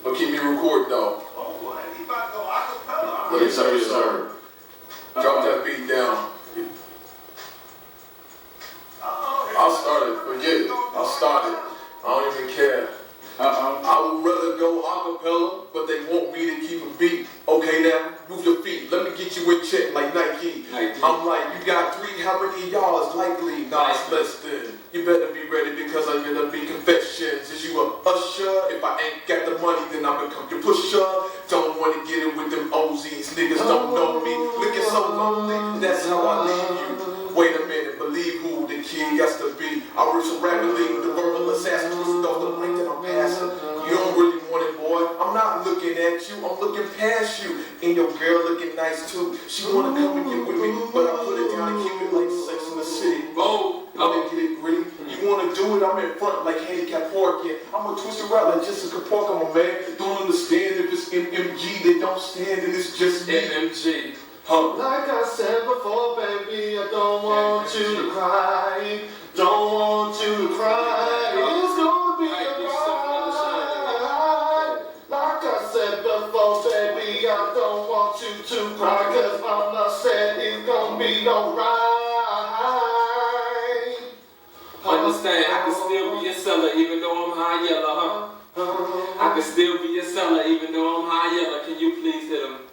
But keep me recording though.
Oh, boy, he about to go acapella.
Yes, sir, yes, sir. Drop that beat down. I'll start it. Forget it. I'll start it. I don't even care. I would rather go acapella, but they want me to keep a beat. Okay now, move your feet. Let me get you in check like Nike. I'm like, you got 3, how many yards likely? Nah, it's less than. You better be ready because I'm gonna be confessions. Is you a usher? If I ain't got the money, then I become your pusher. Don't wanna get it with them OZs. Niggas don't know me. Looking so lonely, that's how I leave you. Wait a minute, believe who the kid got to be. I rip so rapidly, the verbal assassin twisted off the link that I'm passing. You don't really want it, boy. I'm not looking at you, I'm looking past you. And your girl looking nice too. She wanna come and get with me, but I put it down and keep it like Sex in the City. Oh, wanna get it gritty? You wanna do it? I'm in front like handicap parking. I'm a twisted rap like Jessica Parker, my man. Don't understand if it's MMG, they don't stand and it's just me.
MMG.
Like I said before, baby, I don't want you to cry. Don't want you to cry. It's gonna be alright. Like I said before, baby, I don't want you to cry. Cause mama said it's gonna be alright.
Understand, I can still be a seller even though I'm high yellow, I can still be a seller even though I'm high yellow. Can you please hit him?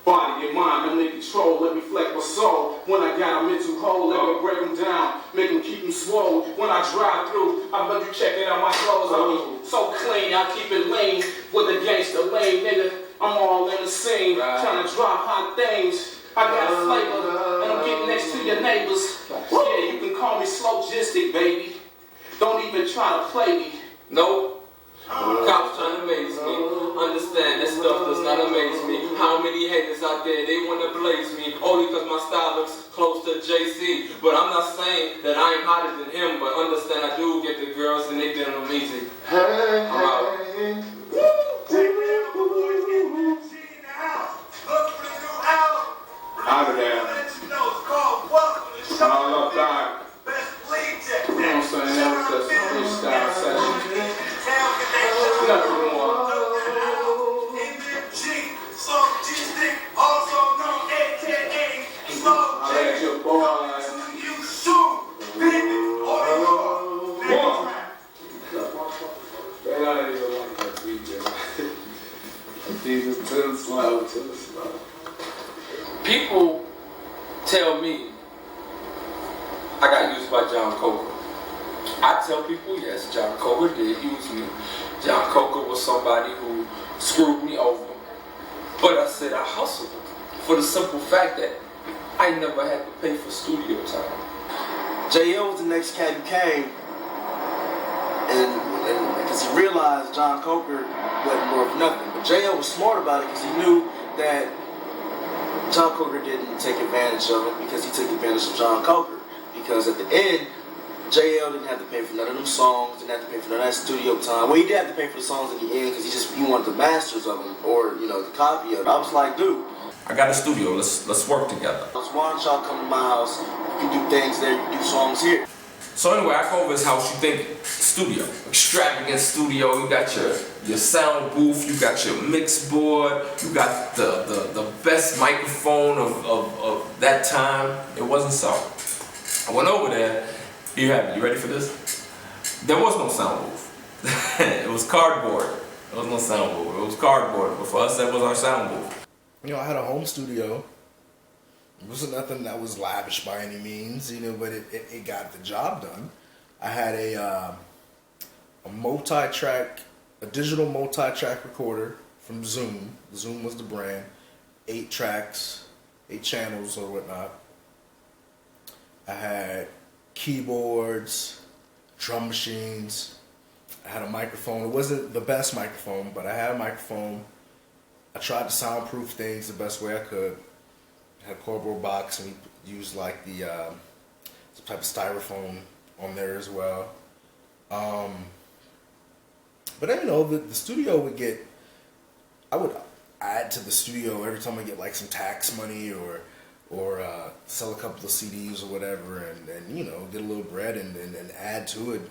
Body and mind, I'm in control, let me flex my soul. When I got them into hole, let me break them down, make them keep them swole. When I drive through, I love you checking out my clothes. I be so clean, I keep it lean. With the gangster lane, nigga, I'm all in the scene. Trying to drop hot things. I got a flavor, and I'm getting next to your neighbors. Yeah, you can call me slogistic, baby. Don't even try to play me.
No. Cops trying to amaze me. Understand this stuff does not amaze me. How many haters out there, they want to blaze me. Only cause my style looks close to JC. But I'm not saying that I am hotter than him. But understand I do get the girls and they did amazing. I'm out.
Out of there. All up back. You know what I'm saying? That was just a freestyle session. Nothing more. I let your boy. They don't even like that DJ. Jesus, too slow, too slow.
People tell me I got used by John Coker. I tell people, yes, John Coker did use me. John Coker was somebody who screwed me over. But I said I hustled for the simple fact that I never had to pay for studio time.
JL was the next cat who came, and because he realized John Coker wasn't worth nothing. But JL was smart about it because he knew that John Coker didn't take advantage of him because he took advantage of John Coker. Because at the end, JL didn't have to pay for none of them songs, didn't have to pay for none of that studio time. Well, he did have to pay for the songs in the end because he wanted the masters of them or, you know, the copy of it. I was like, dude,
I got a studio. Let's work together.
why don't y'all come to my house? You can do things there, you can do songs here.
So anyway, I go over his house. You think studio, extravagant studio. You got your sound booth. You got your mix board. You got the best microphone of that time. It wasn't so. I went over there. Here you have it. You ready for this? There was no sound booth. It was cardboard. There was no sound booth. It was cardboard. But for us, that was our sound booth.
You know, I had a home studio. It wasn't nothing that was lavish by any means, you know, but it got the job done. I had a digital multi-track recorder from Zoom. Zoom was the brand. 8 tracks, 8 channels or whatnot. I had keyboards, drum machines. I had a microphone. It wasn't the best microphone, but I had a microphone. I tried to soundproof things the best way I could. I had a cardboard box, and we used like some type of styrofoam on there as well. But then, you know, the studio would get, I would add to the studio every time I get like some tax money or sell a couple of CDs or whatever, and you know, get a little bread and add to it.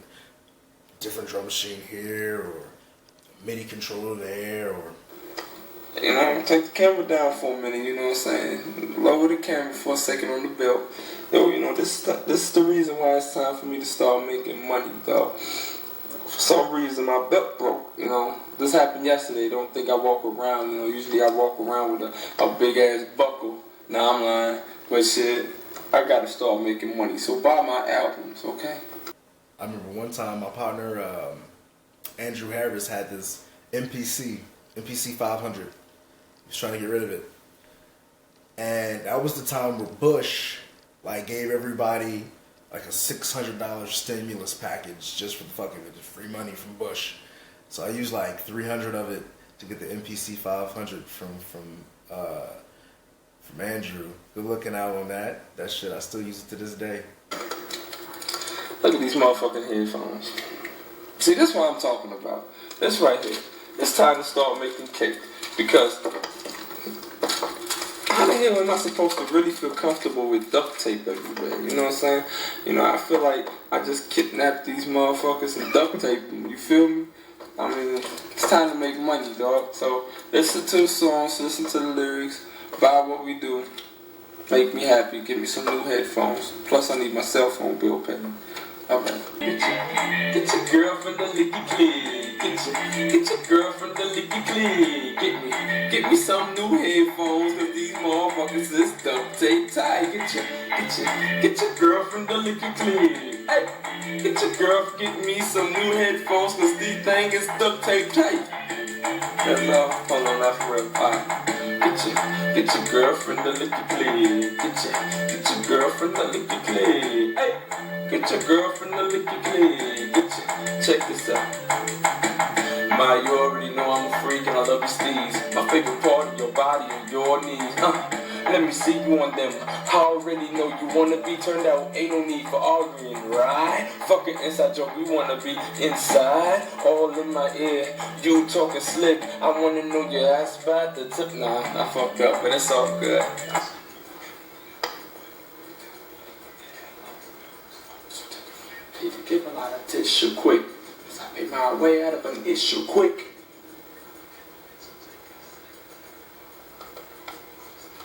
Different drum machine here, or MIDI controller there, or
You know, take the camera down for a minute, you know what I'm saying? Lower the camera for a second on the belt. Yo, you know, this is the reason why it's time for me to start making money, though. For some reason, my belt broke, you know. This happened yesterday. Don't think I walk around, you know. Usually I walk around with a big-ass buckle. Nah, I'm lying. But shit, I gotta start making money. So buy my albums, okay?
I remember one time my partner, Andrew Harris, had this MPC 500. He was trying to get rid of it. And that was the time where Bush gave everybody like a $600 stimulus package just for the fuck of it, just free money from Bush. So I used like 300 of it to get the MPC 500 from Andrew. Good looking out on that. That shit, I still use it to this day.
Look at these motherfucking headphones. See, this is what I'm talking about. This right here. It's time to start making cake. Because how the hell am I supposed to really feel comfortable with duct tape everywhere? You know what I'm saying? You know, I feel like I just kidnapped these motherfuckers and duct taped them. You feel me? I mean, it's time to make money, dog. So listen to the songs, listen to the lyrics, buy what we do. Make me happy, give me some new headphones. Plus I need my cell phone bill paid. Alright. Get your girl from the licky click. Get your girl from the licky click. Get me some new headphones, cause these motherfuckers is duct tape tight. Get your girl from the licky click. Hey, get your girl, get me some new headphones, cause these things is duct tape tight. That's all. Hold on, that's real. Get your girlfriend to lick your clit. Get your girlfriend to lick your clit. Hey, get your girlfriend to lick your clit. Check this out. My, you already know I'm a freak and I love your steez. My favorite part of your body and your knees. Let me see you on them. I already know you wanna be turned out. Ain't no need for arguing, right? Fucking inside joke, we wanna be inside. All in my ear, you talking slick. I wanna know your ass by the tip. Nah, I fucked up, but it's all good. People give a lot of tissue quick. I made my way out of an issue quick.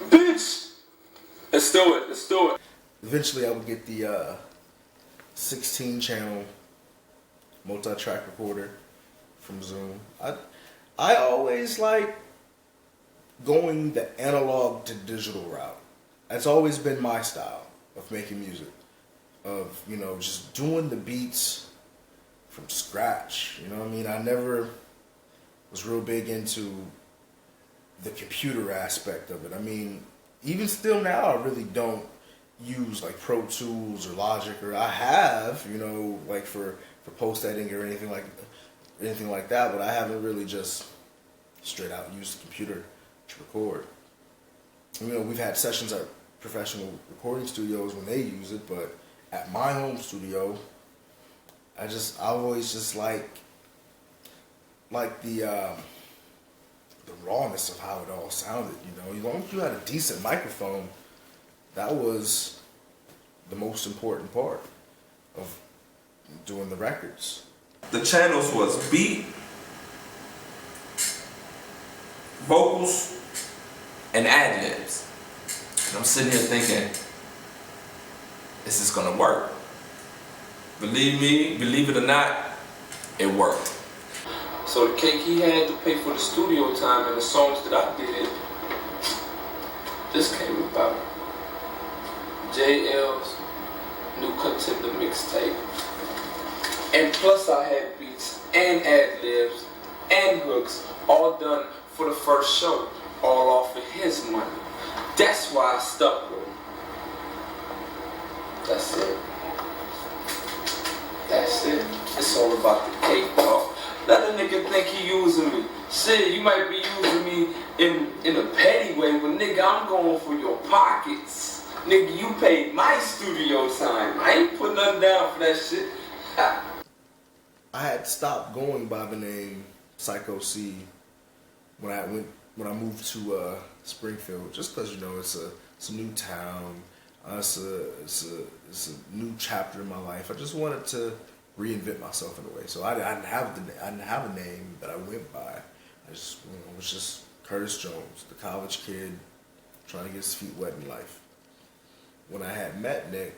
Bitch! Let's do it, let's do it.
Eventually I would get the 16 channel multi-track recorder from Zoom. I always like going the analog to digital route. That's always been my style of making music. Of, you know, just doing the beats from scratch. You know what I mean? I never was real big into the computer aspect of it. I mean, even still now, I really don't use like Pro Tools or Logic, or I have, you know, like for post editing or anything like that, but I haven't really just straight out used the computer to record. You know, we've had sessions at professional recording studios when they use it, but at my home studio, I always just like the rawness of how it all sounded. You know, as long as you had a decent microphone, that was the most important part of doing the records.
The channels was beat, vocals, and ad-libs. And I'm sitting here thinking, is this gonna work? Believe me, believe it or not, it worked.
So the cake he had to pay for the studio time and the songs that I did, this came about. JL's new contender mixtape. And plus I had beats and ad-libs and hooks all done for the first show, all off of his money. That's why I stuck with him. That's it. That's it. It's all about the cake talk. Let a nigga think he using me. Shit, you might be using me in a petty way, but nigga, I'm going for your pockets. Nigga, you paid my studio time. I ain't put nothing down for that shit.
I had stopped going by the name Psycho C when I moved to Springfield, just because, you know, it's a new town, it's a new chapter in my life. I just wanted to reinvent myself in a way. So I didn't have a name that I went by. I just, you know, was just Curtis Jones, the college kid trying to get his feet wet in life. When I had met Nick,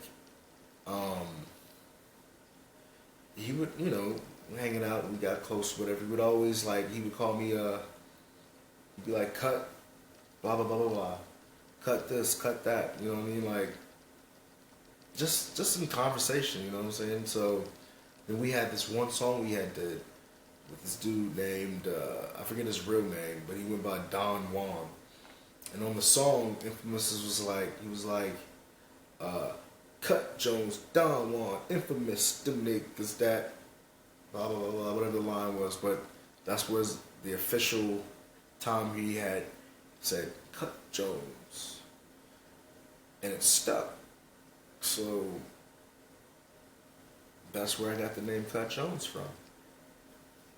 he would, you know, hanging out, we got close, whatever. He would always he would call me, he'd be like, cut, blah, blah, blah, blah, blah. Cut this, cut that, you know what I mean? Like, just some conversation, you know what I'm saying? So, then we had this one song we had did with this dude named, I forget his real name, but he went by Don Juan. And on the song, Infamous he was like, Cut Jones, Don Juan, Infamous, them niggas that, blah, blah, blah, blah, whatever the line was. But that's was the official time he had said, Cut Jones. And it stuck. So that's where I got the name Cut Jones from.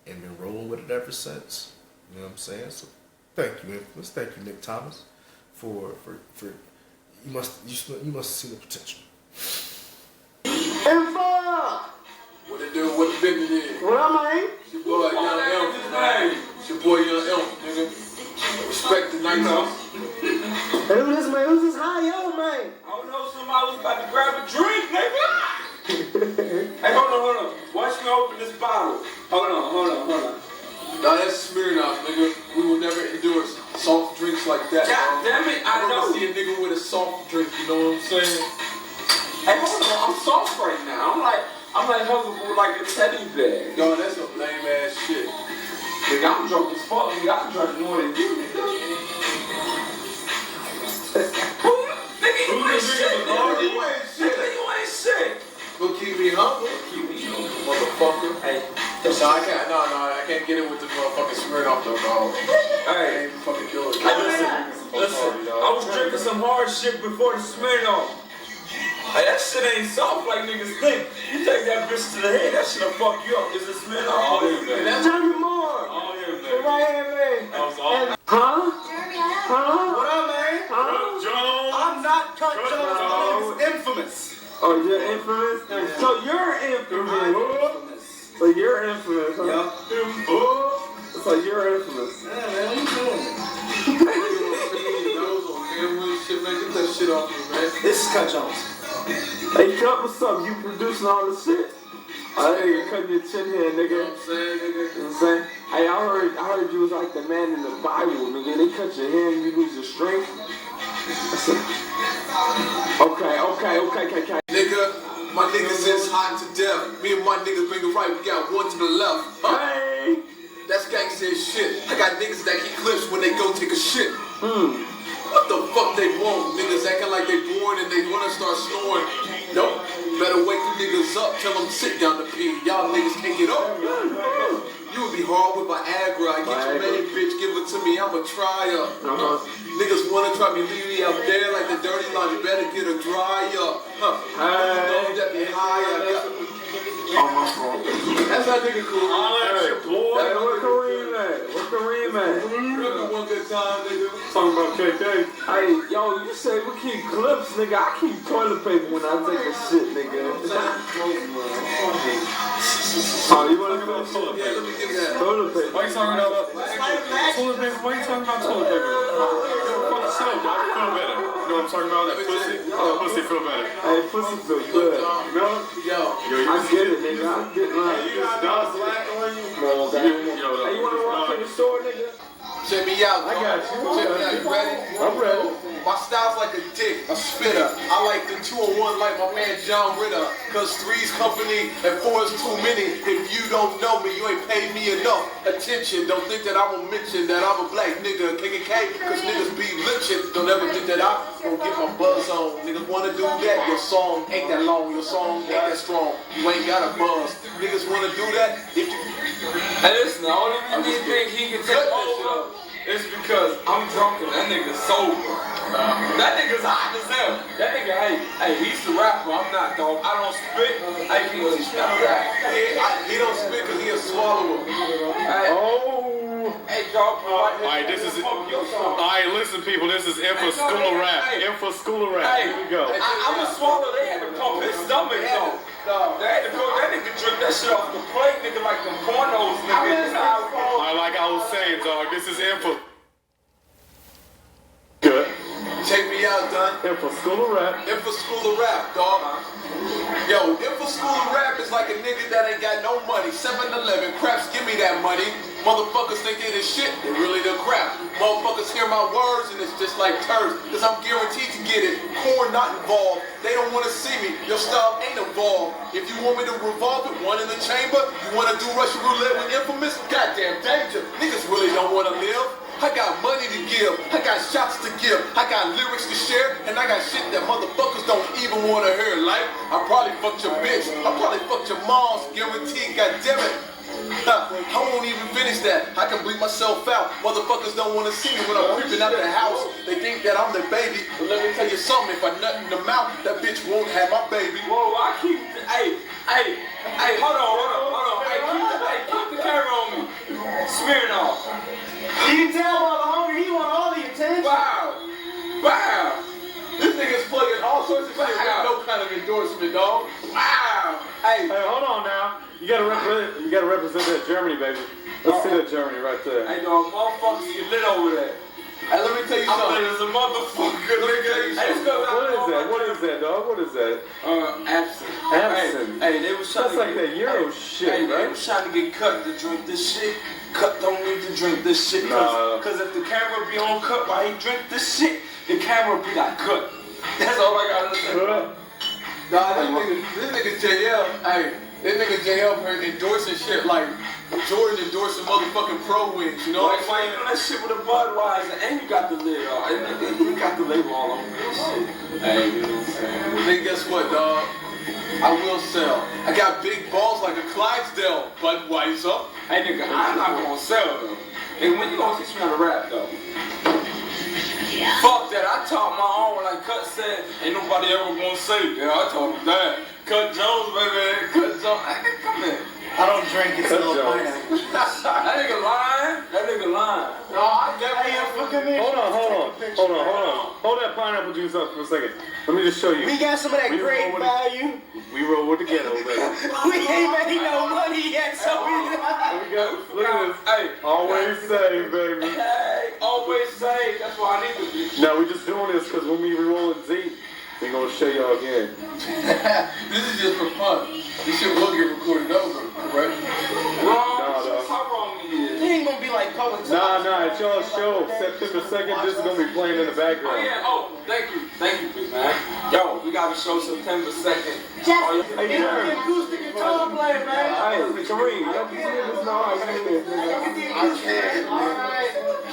And been rolling with it ever since. You know what I'm saying? So thank you, Infamous. Thank you, Nick Thomas, for you must have seen the potential.
Info!
What it do? What the business is?
What am I?
It's your boy, Young Elf, man. It's your boy, Young Elf, nigga. Respect the night off.
Who's this high yo, man?
I don't know, somebody was about to grab a drink, nigga. Hey, hold on. Watch me open this bottle. Hold on.
Nah, that's Smirnoff, nigga. We will never endorse soft drinks like that.
God damn it, I know.
See a nigga with a soft drink, you know what I'm saying?
Hey, hold on, I'm soft right now. I'm like huggable like a teddy bear.
No, that's some lame ass shit.
Nigga, I'm drunk as fuck. Nigga, I drunk more than you, nigga. Nigga, you ain't shit. Nigga, you ain't shit.
But keep me humble.
Keep me humble.
motherfucker. Hey, no, I can't get it with the motherfucking Smirnoff though, dog. Hey, fucking do it. Hey, listen. I was drinking some hard shit before the Smirnoff. Hey, that shit ain't soft like niggas think. You take that bitch to the head, that shit'll fuck you up. Is it Smirnoff? Oh, yeah, man.
Jeremy Moore.
Oh, yeah, man.
From Miami.
That was awesome.
Huh?
What up, man?
Cut Jones.
I'm not Cut Jones. My name is Infamous.
Oh, you're infamous? So you're infamous. So you're infamous, huh?
Yup.
So you're infamous.
Yeah, man, what you doing?
Shit, man, get that shit off me, man.
This is Cut Jones.
Hey, Cut, what's up? You producing all this shit? I heard you cutting your chin here, nigga.
You know what I'm saying, nigga?
You know what I'm saying? Hey, I heard you was like the man in the Bible, nigga. They cut your hair and you lose your strength. Okay.
Nigga, my niggas is hot to death. Me and my niggas bring it right, we got one to the left.
Hey!
That's gangsta as shit. I got niggas that keep clips when they go take a shit. What the fuck they want? Niggas acting like they born and they wanna start snoring. Nope. Better wake the niggas up, tell them sit down to pee. Y'all niggas can't get up. You would be hard with Viagra. I get your main bitch, give it to me, I'ma try her. Niggas wanna try me, leave me out there like the dirty laundry. Better get a dryer. Know that be higher.
Oh, my fault.
That's how nigga cool.
Hey, where Kareem at? Where Kareem at?
Really one good time, nigga.
Talking about KK.
Hey, yo, you say we keep clips, nigga. I keep toilet paper when I take a shit, nigga. Oh, you wanna go toilet paper?
Yeah, let me give that.
Toilet paper.
Why you talking about toilet paper? Why you talking about toilet paper? Fucking shit up, dog. Feel better. You know what I'm talking about? That pussy? Pussy feel better.
Hey, pussy feel good. No? I get it, nigga. I get it. Hey, you wanna walk to the store, nigga?
Check me out.
I got you.
Check me out. You ready?
I'm ready.
My style's like a dick, a spitter. I like the 2-on-1 like my man John Ritter. Cause 3's company and 4 is too many. If you don't know me, you ain't paid me enough attention. Don't think that I will mention that I'm a black nigga, KKK, cause niggas be lynching. Don't ever think that I gon' get my buzz on. Niggas wanna do that, your song ain't that long, your song ain't that strong. You ain't got a buzz. Niggas wanna do that if you...
Hey, listen, the only reason you think he can take over is because I'm drunk and that nigga's sober. That nigga's hot as hell. That nigga, hey, he's the rapper. I'm not, dog. I don't spit. Hey, can you teach me how to rap?
He don't spit cause he a swallower.
Hey, hey, dog.
Alright, listen, people. This is Info School of Rap. Info School of Rap. Here we go.
I'm a swallow. They had to pump his stomach, though. They had to go. That nigga drink that shit off the plate, nigga, like them pornos, nigga.
Like I was saying, dog. This is Info. Good.
Check me out, Dun.
Info School of Rap.
Info School of Rap, dog. Yo, Info School of Rap is like a nigga that ain't got no money. 7-Eleven, craps, give me that money. Motherfuckers think it is shit, they really the crap. Motherfuckers hear my words and it's just like turds, cause I'm guaranteed to get it. Corn not involved, they don't wanna see me, your style ain't evolved. If you want me to revolve it, one in the chamber, you wanna do Russian roulette with Infamous, goddamn danger. Niggas really don't wanna live. I got money to give, I got shots to give, I got lyrics to share, and I got shit that motherfuckers don't even wanna hear. Like, I probably fucked your bitch, I probably fucked your mom's, guaranteed, goddammit. I won't even finish that. I can bleep myself out. Motherfuckers don't wanna see me when I'm creeping out of the house. They think that I'm the baby. But let me tell you something, if I nut in the mouth, that bitch won't have my baby.
Whoa, I keep, hey, hold on. Hey, keep the camera on me. Smirnoff.
You can tell by the hunger, he want all the attention.
Wow.
This nigga's plugging all sorts of shit. I got no kind of endorsement, dog.
Wow.
Hey, hold on now. You gotta represent that Germany, baby. Let's see that Germany right there.
Hey, dog, motherfuckers get lit over there.
Hey, let me tell you something.
I'm lit as a motherfucker.
Let me tell you something.
What is that, dog? What is that?
Absinthe. Hey, they was trying
That's like that Euro shit, right?
They was trying to get Cut to drink this shit. Cut don't need to drink this shit. Cause if the camera be on Cut while he drink this shit, the camera be like Cut. That's all I gotta say.
Nah, this nigga JL, this nigga JL for endorsing shit like Jordan endorsing motherfucking Pro Wings, you know?
Like, why you doing that shit with a Budweiser and you got the lid on? You got the label all over this shit.
Hey, you know what I'm saying? Nigga, guess what, dog?
I will sell. I got big balls like a Clydesdale, Budweiser.
Hey nigga, I'm not gonna sell though. Nigga, when you gonna teach me how to rap though? Fuck that, I taught my own like Cut said, ain't nobody ever gonna say, yeah, I taught him that. Cut Jones, baby, Cut Jones. Hey, come here.
I don't drink it, so pineapple.
That nigga lying. That nigga lying.
No, I definitely am fucking in.
Hold on. Hold that pineapple juice up for a second. Let me just show you.
We got some of that great value.
We roll with the ghetto, baby.
We ain't made no money yet, so we
Look at this.
Hey,
Always save, baby.
hey, always say. That's why I need to be.
No, we just doing this because when we re-roll it Z, we gonna show y'all again.
This is just for fun. This shit will get recorded over, correct?
Wrong.
No.
How wrong he is.
He ain't gonna be like public.
Nah, it's y'all show. September 2nd, this is gonna be playing in the
Oh
background.
yeah, thank you, big man. Yo, we got a show September 2nd.
Hey, Jeremy.
Acoustic guitar player, man.
Hey, Kareem, let these niggas know how you do this, nigga.
I can't, man.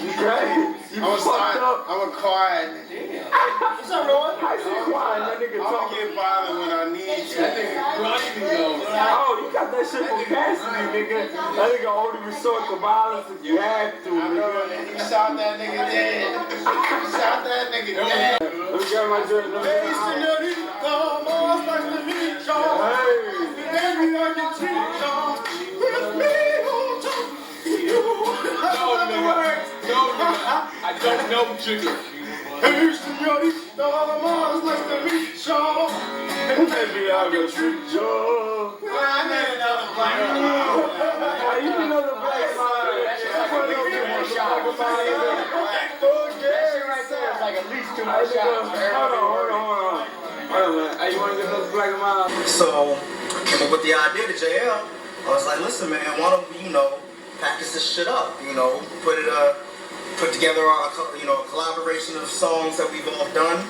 You crazy?
I'm a quiet nigga.
What's up, Roy?
I see quiet, that nigga
I'm
talking.
gonna get bothered when I need to.
That nigga grimy though.
Oh, you got that shit from Cassidy, nigga. That nigga only resort to violence if you have to,
I know,
nigga.
and you shot that nigga dead. You shot that nigga dead.
Let me get my drink.
Hey, señorita, more nice to meet y'all.
Hey.
Baby, I can treat y'all. With me, who talk to you?
No, I don't know Jigger.
Hey, señorita, more nice to meet y'all.
Baby, I can treat you.
I need another black
Hey, you can know the black side.
Like at least 2 more
Hold
shots.
on.
Hey, you wanna get those black and mild?
So I came up with the idea to JL. I was like, listen, man, why don't we, package this shit up? Put together a collaboration of songs that we've all done.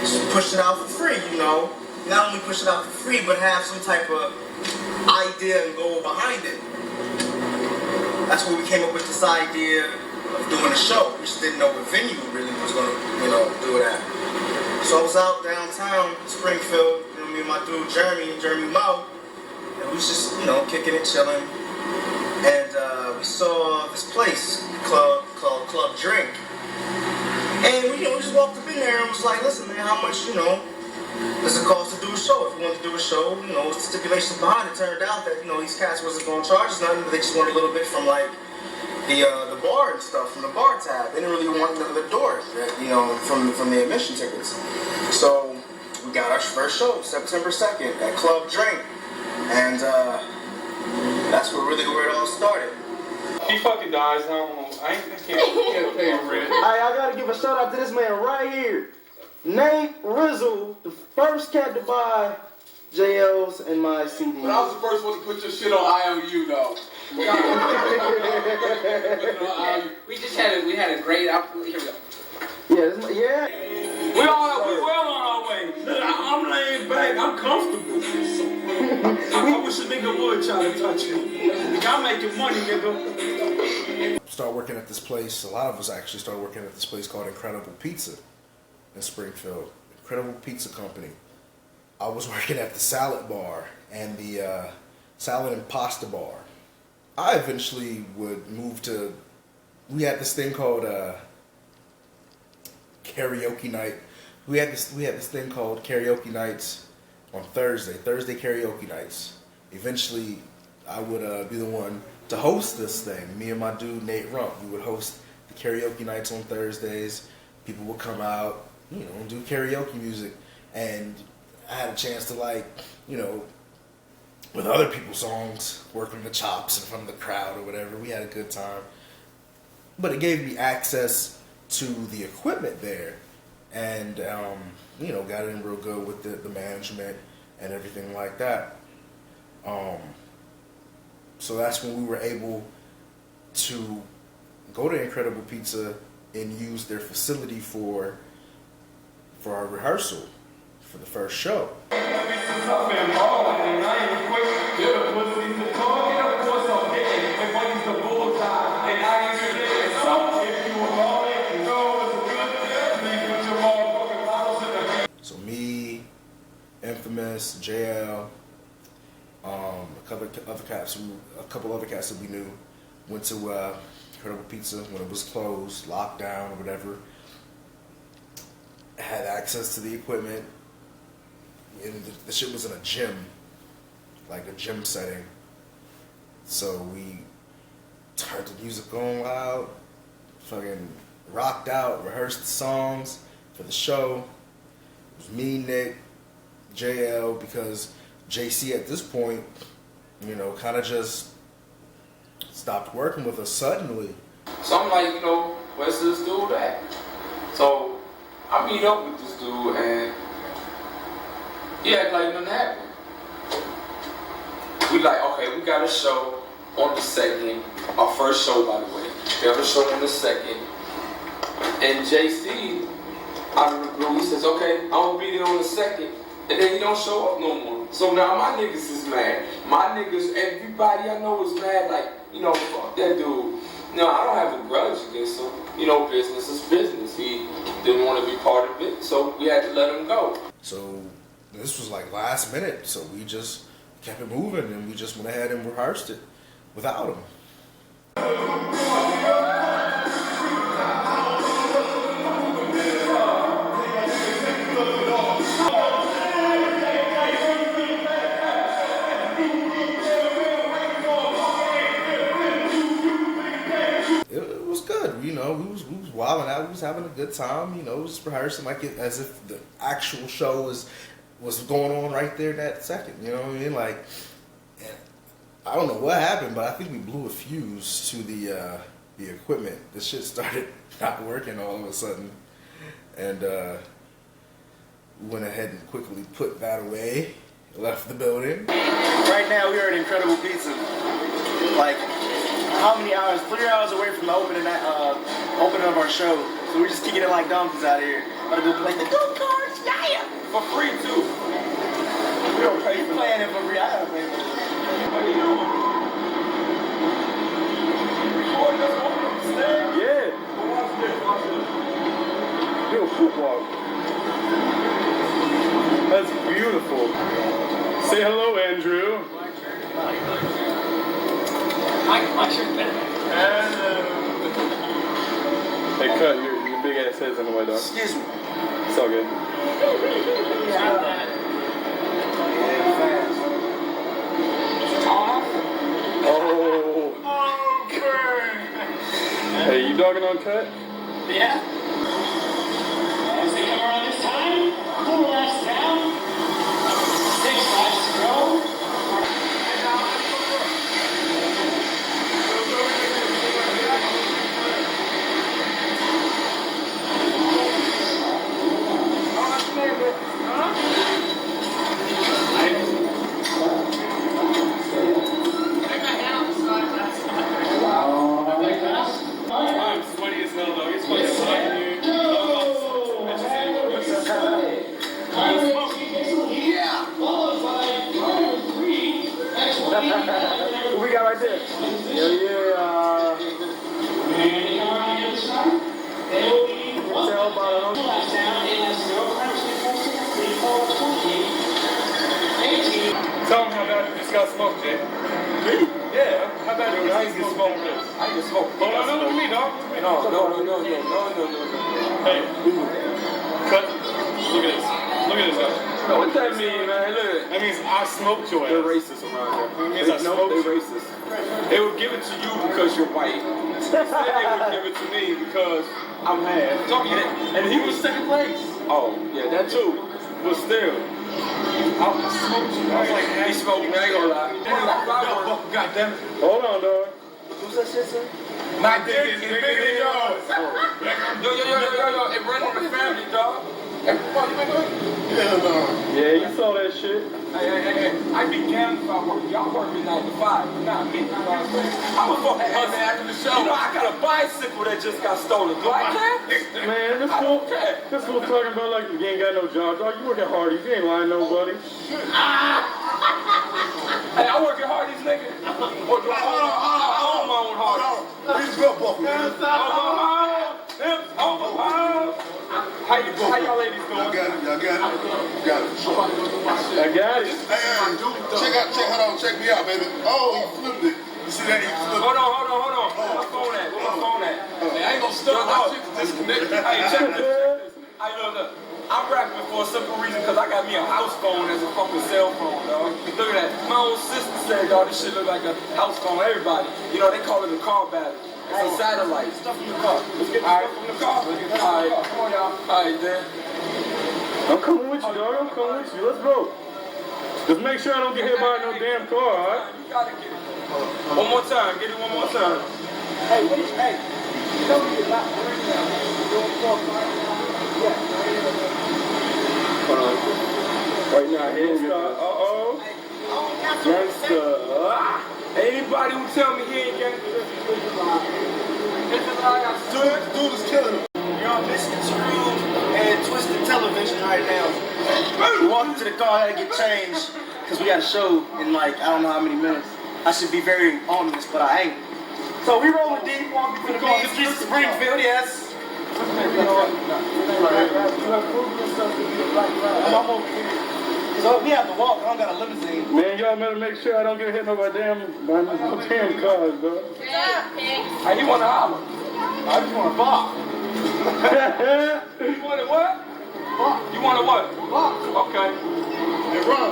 Just push it out for free, Not only push it out for free, but have some type of idea and goal behind it. That's where we came up with this idea of doing a show. We just didn't know what venue really was gonna, do it at. So I was out downtown, Springfield, me and my dude Jeremy Mau, and we was just, kicking it, chilling. And we saw this place called Club Drink. And we just walked up in there and was like, listen, man, how much, does it cost to do a show? If we wanted to do a show, what's the stipulations behind it? Turned out that, these cats wasn't going to charge us nothing, but they just wanted a little bit from, like, the bar and stuff, from the bar tab. They didn't really want the door, from the admission tickets. So we got our first show, September 2nd, at Club Drink. And that's where it all started.
He fucking dies, I can't pay rent.
Hey, I gotta give a shout out to this man right here. Nate Rizzle, the first cat to buy JL's and my CDs.
But I was the first one to put your shit on IOU though.
We had a great output. Here we go.
Yeah.
We well on our way. I'm laying back. I'm comfortable. I wish a nigga would try to touch me. Nigga, I'm making money, nigga.
Start working at this place. A lot of us actually started working at this place called Incredible Pizza in Springfield. Incredible Pizza Company. I was working at the salad bar and the salad and pasta bar. I eventually would move to. We had this thing called karaoke night. We had this thing called karaoke nights on Thursday karaoke nights. Eventually, I would be the one to host this thing. Me and my dude Nate Rump, we would host the karaoke nights on Thursdays. People would come out, and do karaoke music, and I had a chance to with other people's songs, work on the chops in front of the crowd or whatever. We had a good time, but it gave me access to the equipment there, and got in real good with the management and everything like that. So that's when we were able to go to Incredible Pizza and use their facility for our rehearsal for the first show. So me, Infamous, JL, a couple other cats that we knew went to Incredible Pizza when it was closed, locked down or whatever. Had access to the equipment, and the shit was in a gym, like a gym setting. So we turned the music on loud, fucking rocked out, rehearsed the songs for the show. It was me, Nick, JL, because JC at this point, you know, kind of just stopped working with us suddenly.
So I'm like, you know, where's this dude at? So I meet up with this dude and he act like nothing happened. We like, okay, we got a show on the 2nd, our first show by the way. We have a show on the 2nd. And JC, out of the blue, he says, okay, I'm gonna be there on the 2nd. And then he don't show up no more. So now my niggas is mad. My niggas, everybody I know is mad, like, you know, fuck that dude. No, I don't have a grudge against him. You know, business is business. He didn't want to be part of it, so we had to let him go.
So this was like last minute, so we just kept it moving and we just went ahead and rehearsed it without him. It was good, you know. We was wilding out. We was having a good time, you know. Just rehearsing like it as if the actual show was going on right there that second. You know what I mean? Like, and I don't know what happened, but I think we blew a fuse to the equipment. The shit started not working all of a sudden, and we went ahead and quickly put that away. Left the building.
Right now we are at Incredible Pizza. Like, how many hours? 3 hours away from the opening of our show. So we're just kicking it like donkeys out here. About to go play the go-karts, yeah!
For free too.
We don't pay for playing it for free. I gotta pay for it.
What are you doing? Recording us on the stage?
Yeah.
Well, watch this.
Do a football. That's beautiful. Say hello, Andrew. Hey, cut your big ass head's in the way, dog.
Excuse me.
It's all good. Oh. Hey, you dogging on cut?
Yeah. As they come around this time, 4 laps down, 6 laps to go.
I'm sweaty as hell, though. It's sweaty as hell.
What we got right there? Yeah.
Tell them how bad you just got smoked, Jay. Me? Yeah, how bad you just get smoked this?
I can smoke.
Hold on, look at me, dog.
No.
Hey, cut. Look at this. Look at this, guy.
No, what that mean, man? Look.
That means I smoked your ass.
They're racist around here.
It means I smoked
they're
you.
racist. They would give it to you because you're white. Instead, they would give it to me because I'm half.
And he was second place.
Oh, yeah, that too. But still.
I smoked you. I was like,
He smoked me, I ain't gonna lie.
God damn it.
Hold on, dog.
Who's that shit, sir?
My dick is bigger than yours. Yo, it run in the family, dog.
Yeah, you saw that shit.
Hey, I be damned if I work. Y'all working 9 to 5, but not me. I'm a fucking hustle after the show. You know, I got a bicycle that just got stolen. Do I care?
Man, this fool talking about like you ain't got no job. Dog, you working hard. You ain't lying to nobody.
Hey, I working hard, these niggas. Or do I own my own heart?
He's real buff, man.
How How y'all ladies doing?
Y'all got it. I got it. Hey, hold on, check me out, baby. Oh, he flipped it. You see that? He flipped it.
Hold on. Where my phone at?
Hey, I ain't gonna stop. My shit disconnected.
Hey, check this. Hey, look. I'm rapping for a simple reason because I got me a house phone as a fucking cell phone, dog. Look at that. My old sister said, dog, this shit look like a house phone. Everybody, you know, they call it a car battery. It's a satellite. Stuff in the car. Let's get the stuff from the car. All right, come on, y'all. All right, then.
I'm coming with you, dog. I'm coming with you. Let's go. Just make sure I don't get hit by no damn car, all right?
You gotta get it. One more time. Get it one more time.
Hey, you know me a lot right now.
Right now, uh-oh. Gangsta. Anybody who tell me he ain't gangsta.
Dude is killing him.
You're on misconstrued and twisted television right now. We walked into the car, I had to get changed because we got a show in like I don't know how many minutes. I should be very on this, but I ain't. So we rolling deep, walking through the main streets of Springfield, yes. So we have to walk. I don't got a limousine.
Man, y'all better make sure I don't get hit by no damn cars, dog.
Hey, you want to holler?
I just want to bark.
You want to what? You want to what? Okay.
Hey, run.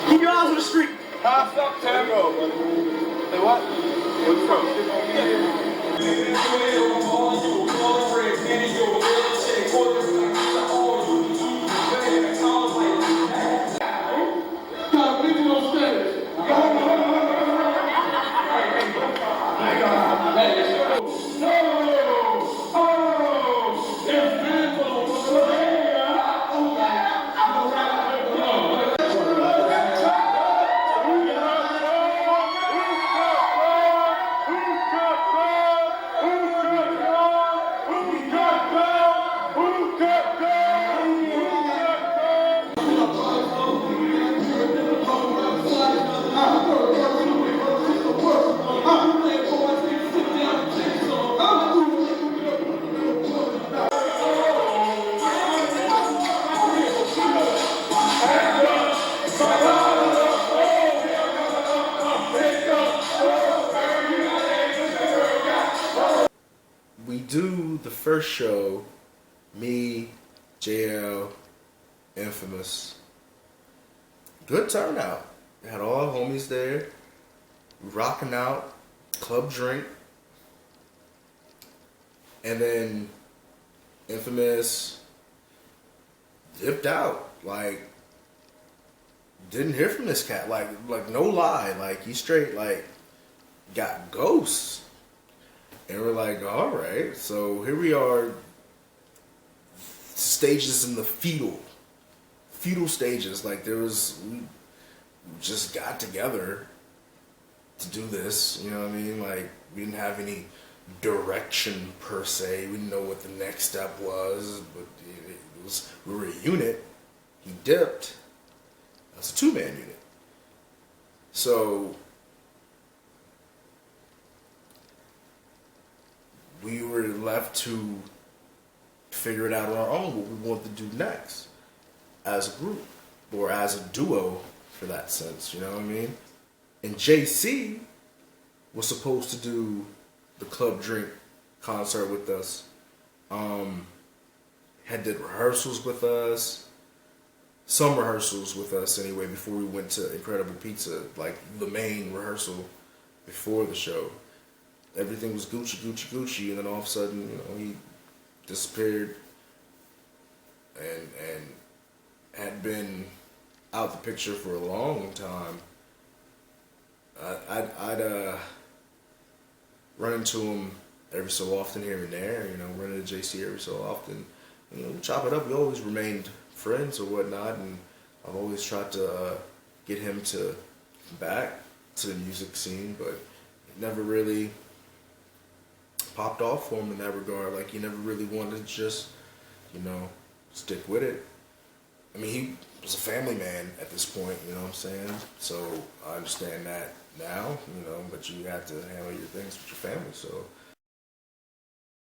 Keep your eyes on the street.
What's up, Tim?
Hey, what?
What's up?
We do the first show, me, JL, Infamous. Good turnout. We had all our homies there. We rocking out, club drink. And then Infamous dipped out. Like, didn't hear from this cat. Like no lie. Like, he straight, like, got ghosts. And we're like, all right. So here we are, stages in the fetal stages. Like, we just got together to do this. You know what I mean? Like, we didn't have any direction per se. We didn't know what the next step was, but we were a unit. He dipped. That's a two-man unit. So we were left to figure it out on our own, what we wanted to do next as a group, or as a duo for that sense, you know what I mean? And JC was supposed to do the club drink concert with us, did rehearsals with us, some rehearsals with us anyway, before we went to Incredible Pizza, like the main rehearsal before the show. Everything was Gucci, and then all of a sudden, you know, he disappeared and had been out the picture for a long time. I'd run into him every so often here and there, you know, run into JC every so often. You know, we chop it up. We always remained friends or whatnot, and I've always tried to get him to come back to the music scene, but it never really popped off for him in that regard. Like, he never really wanted to just, you know, stick with it. I mean, he was a family man at this point, you know what I'm saying? So I understand that now, you know, but you have to handle your things with your family. So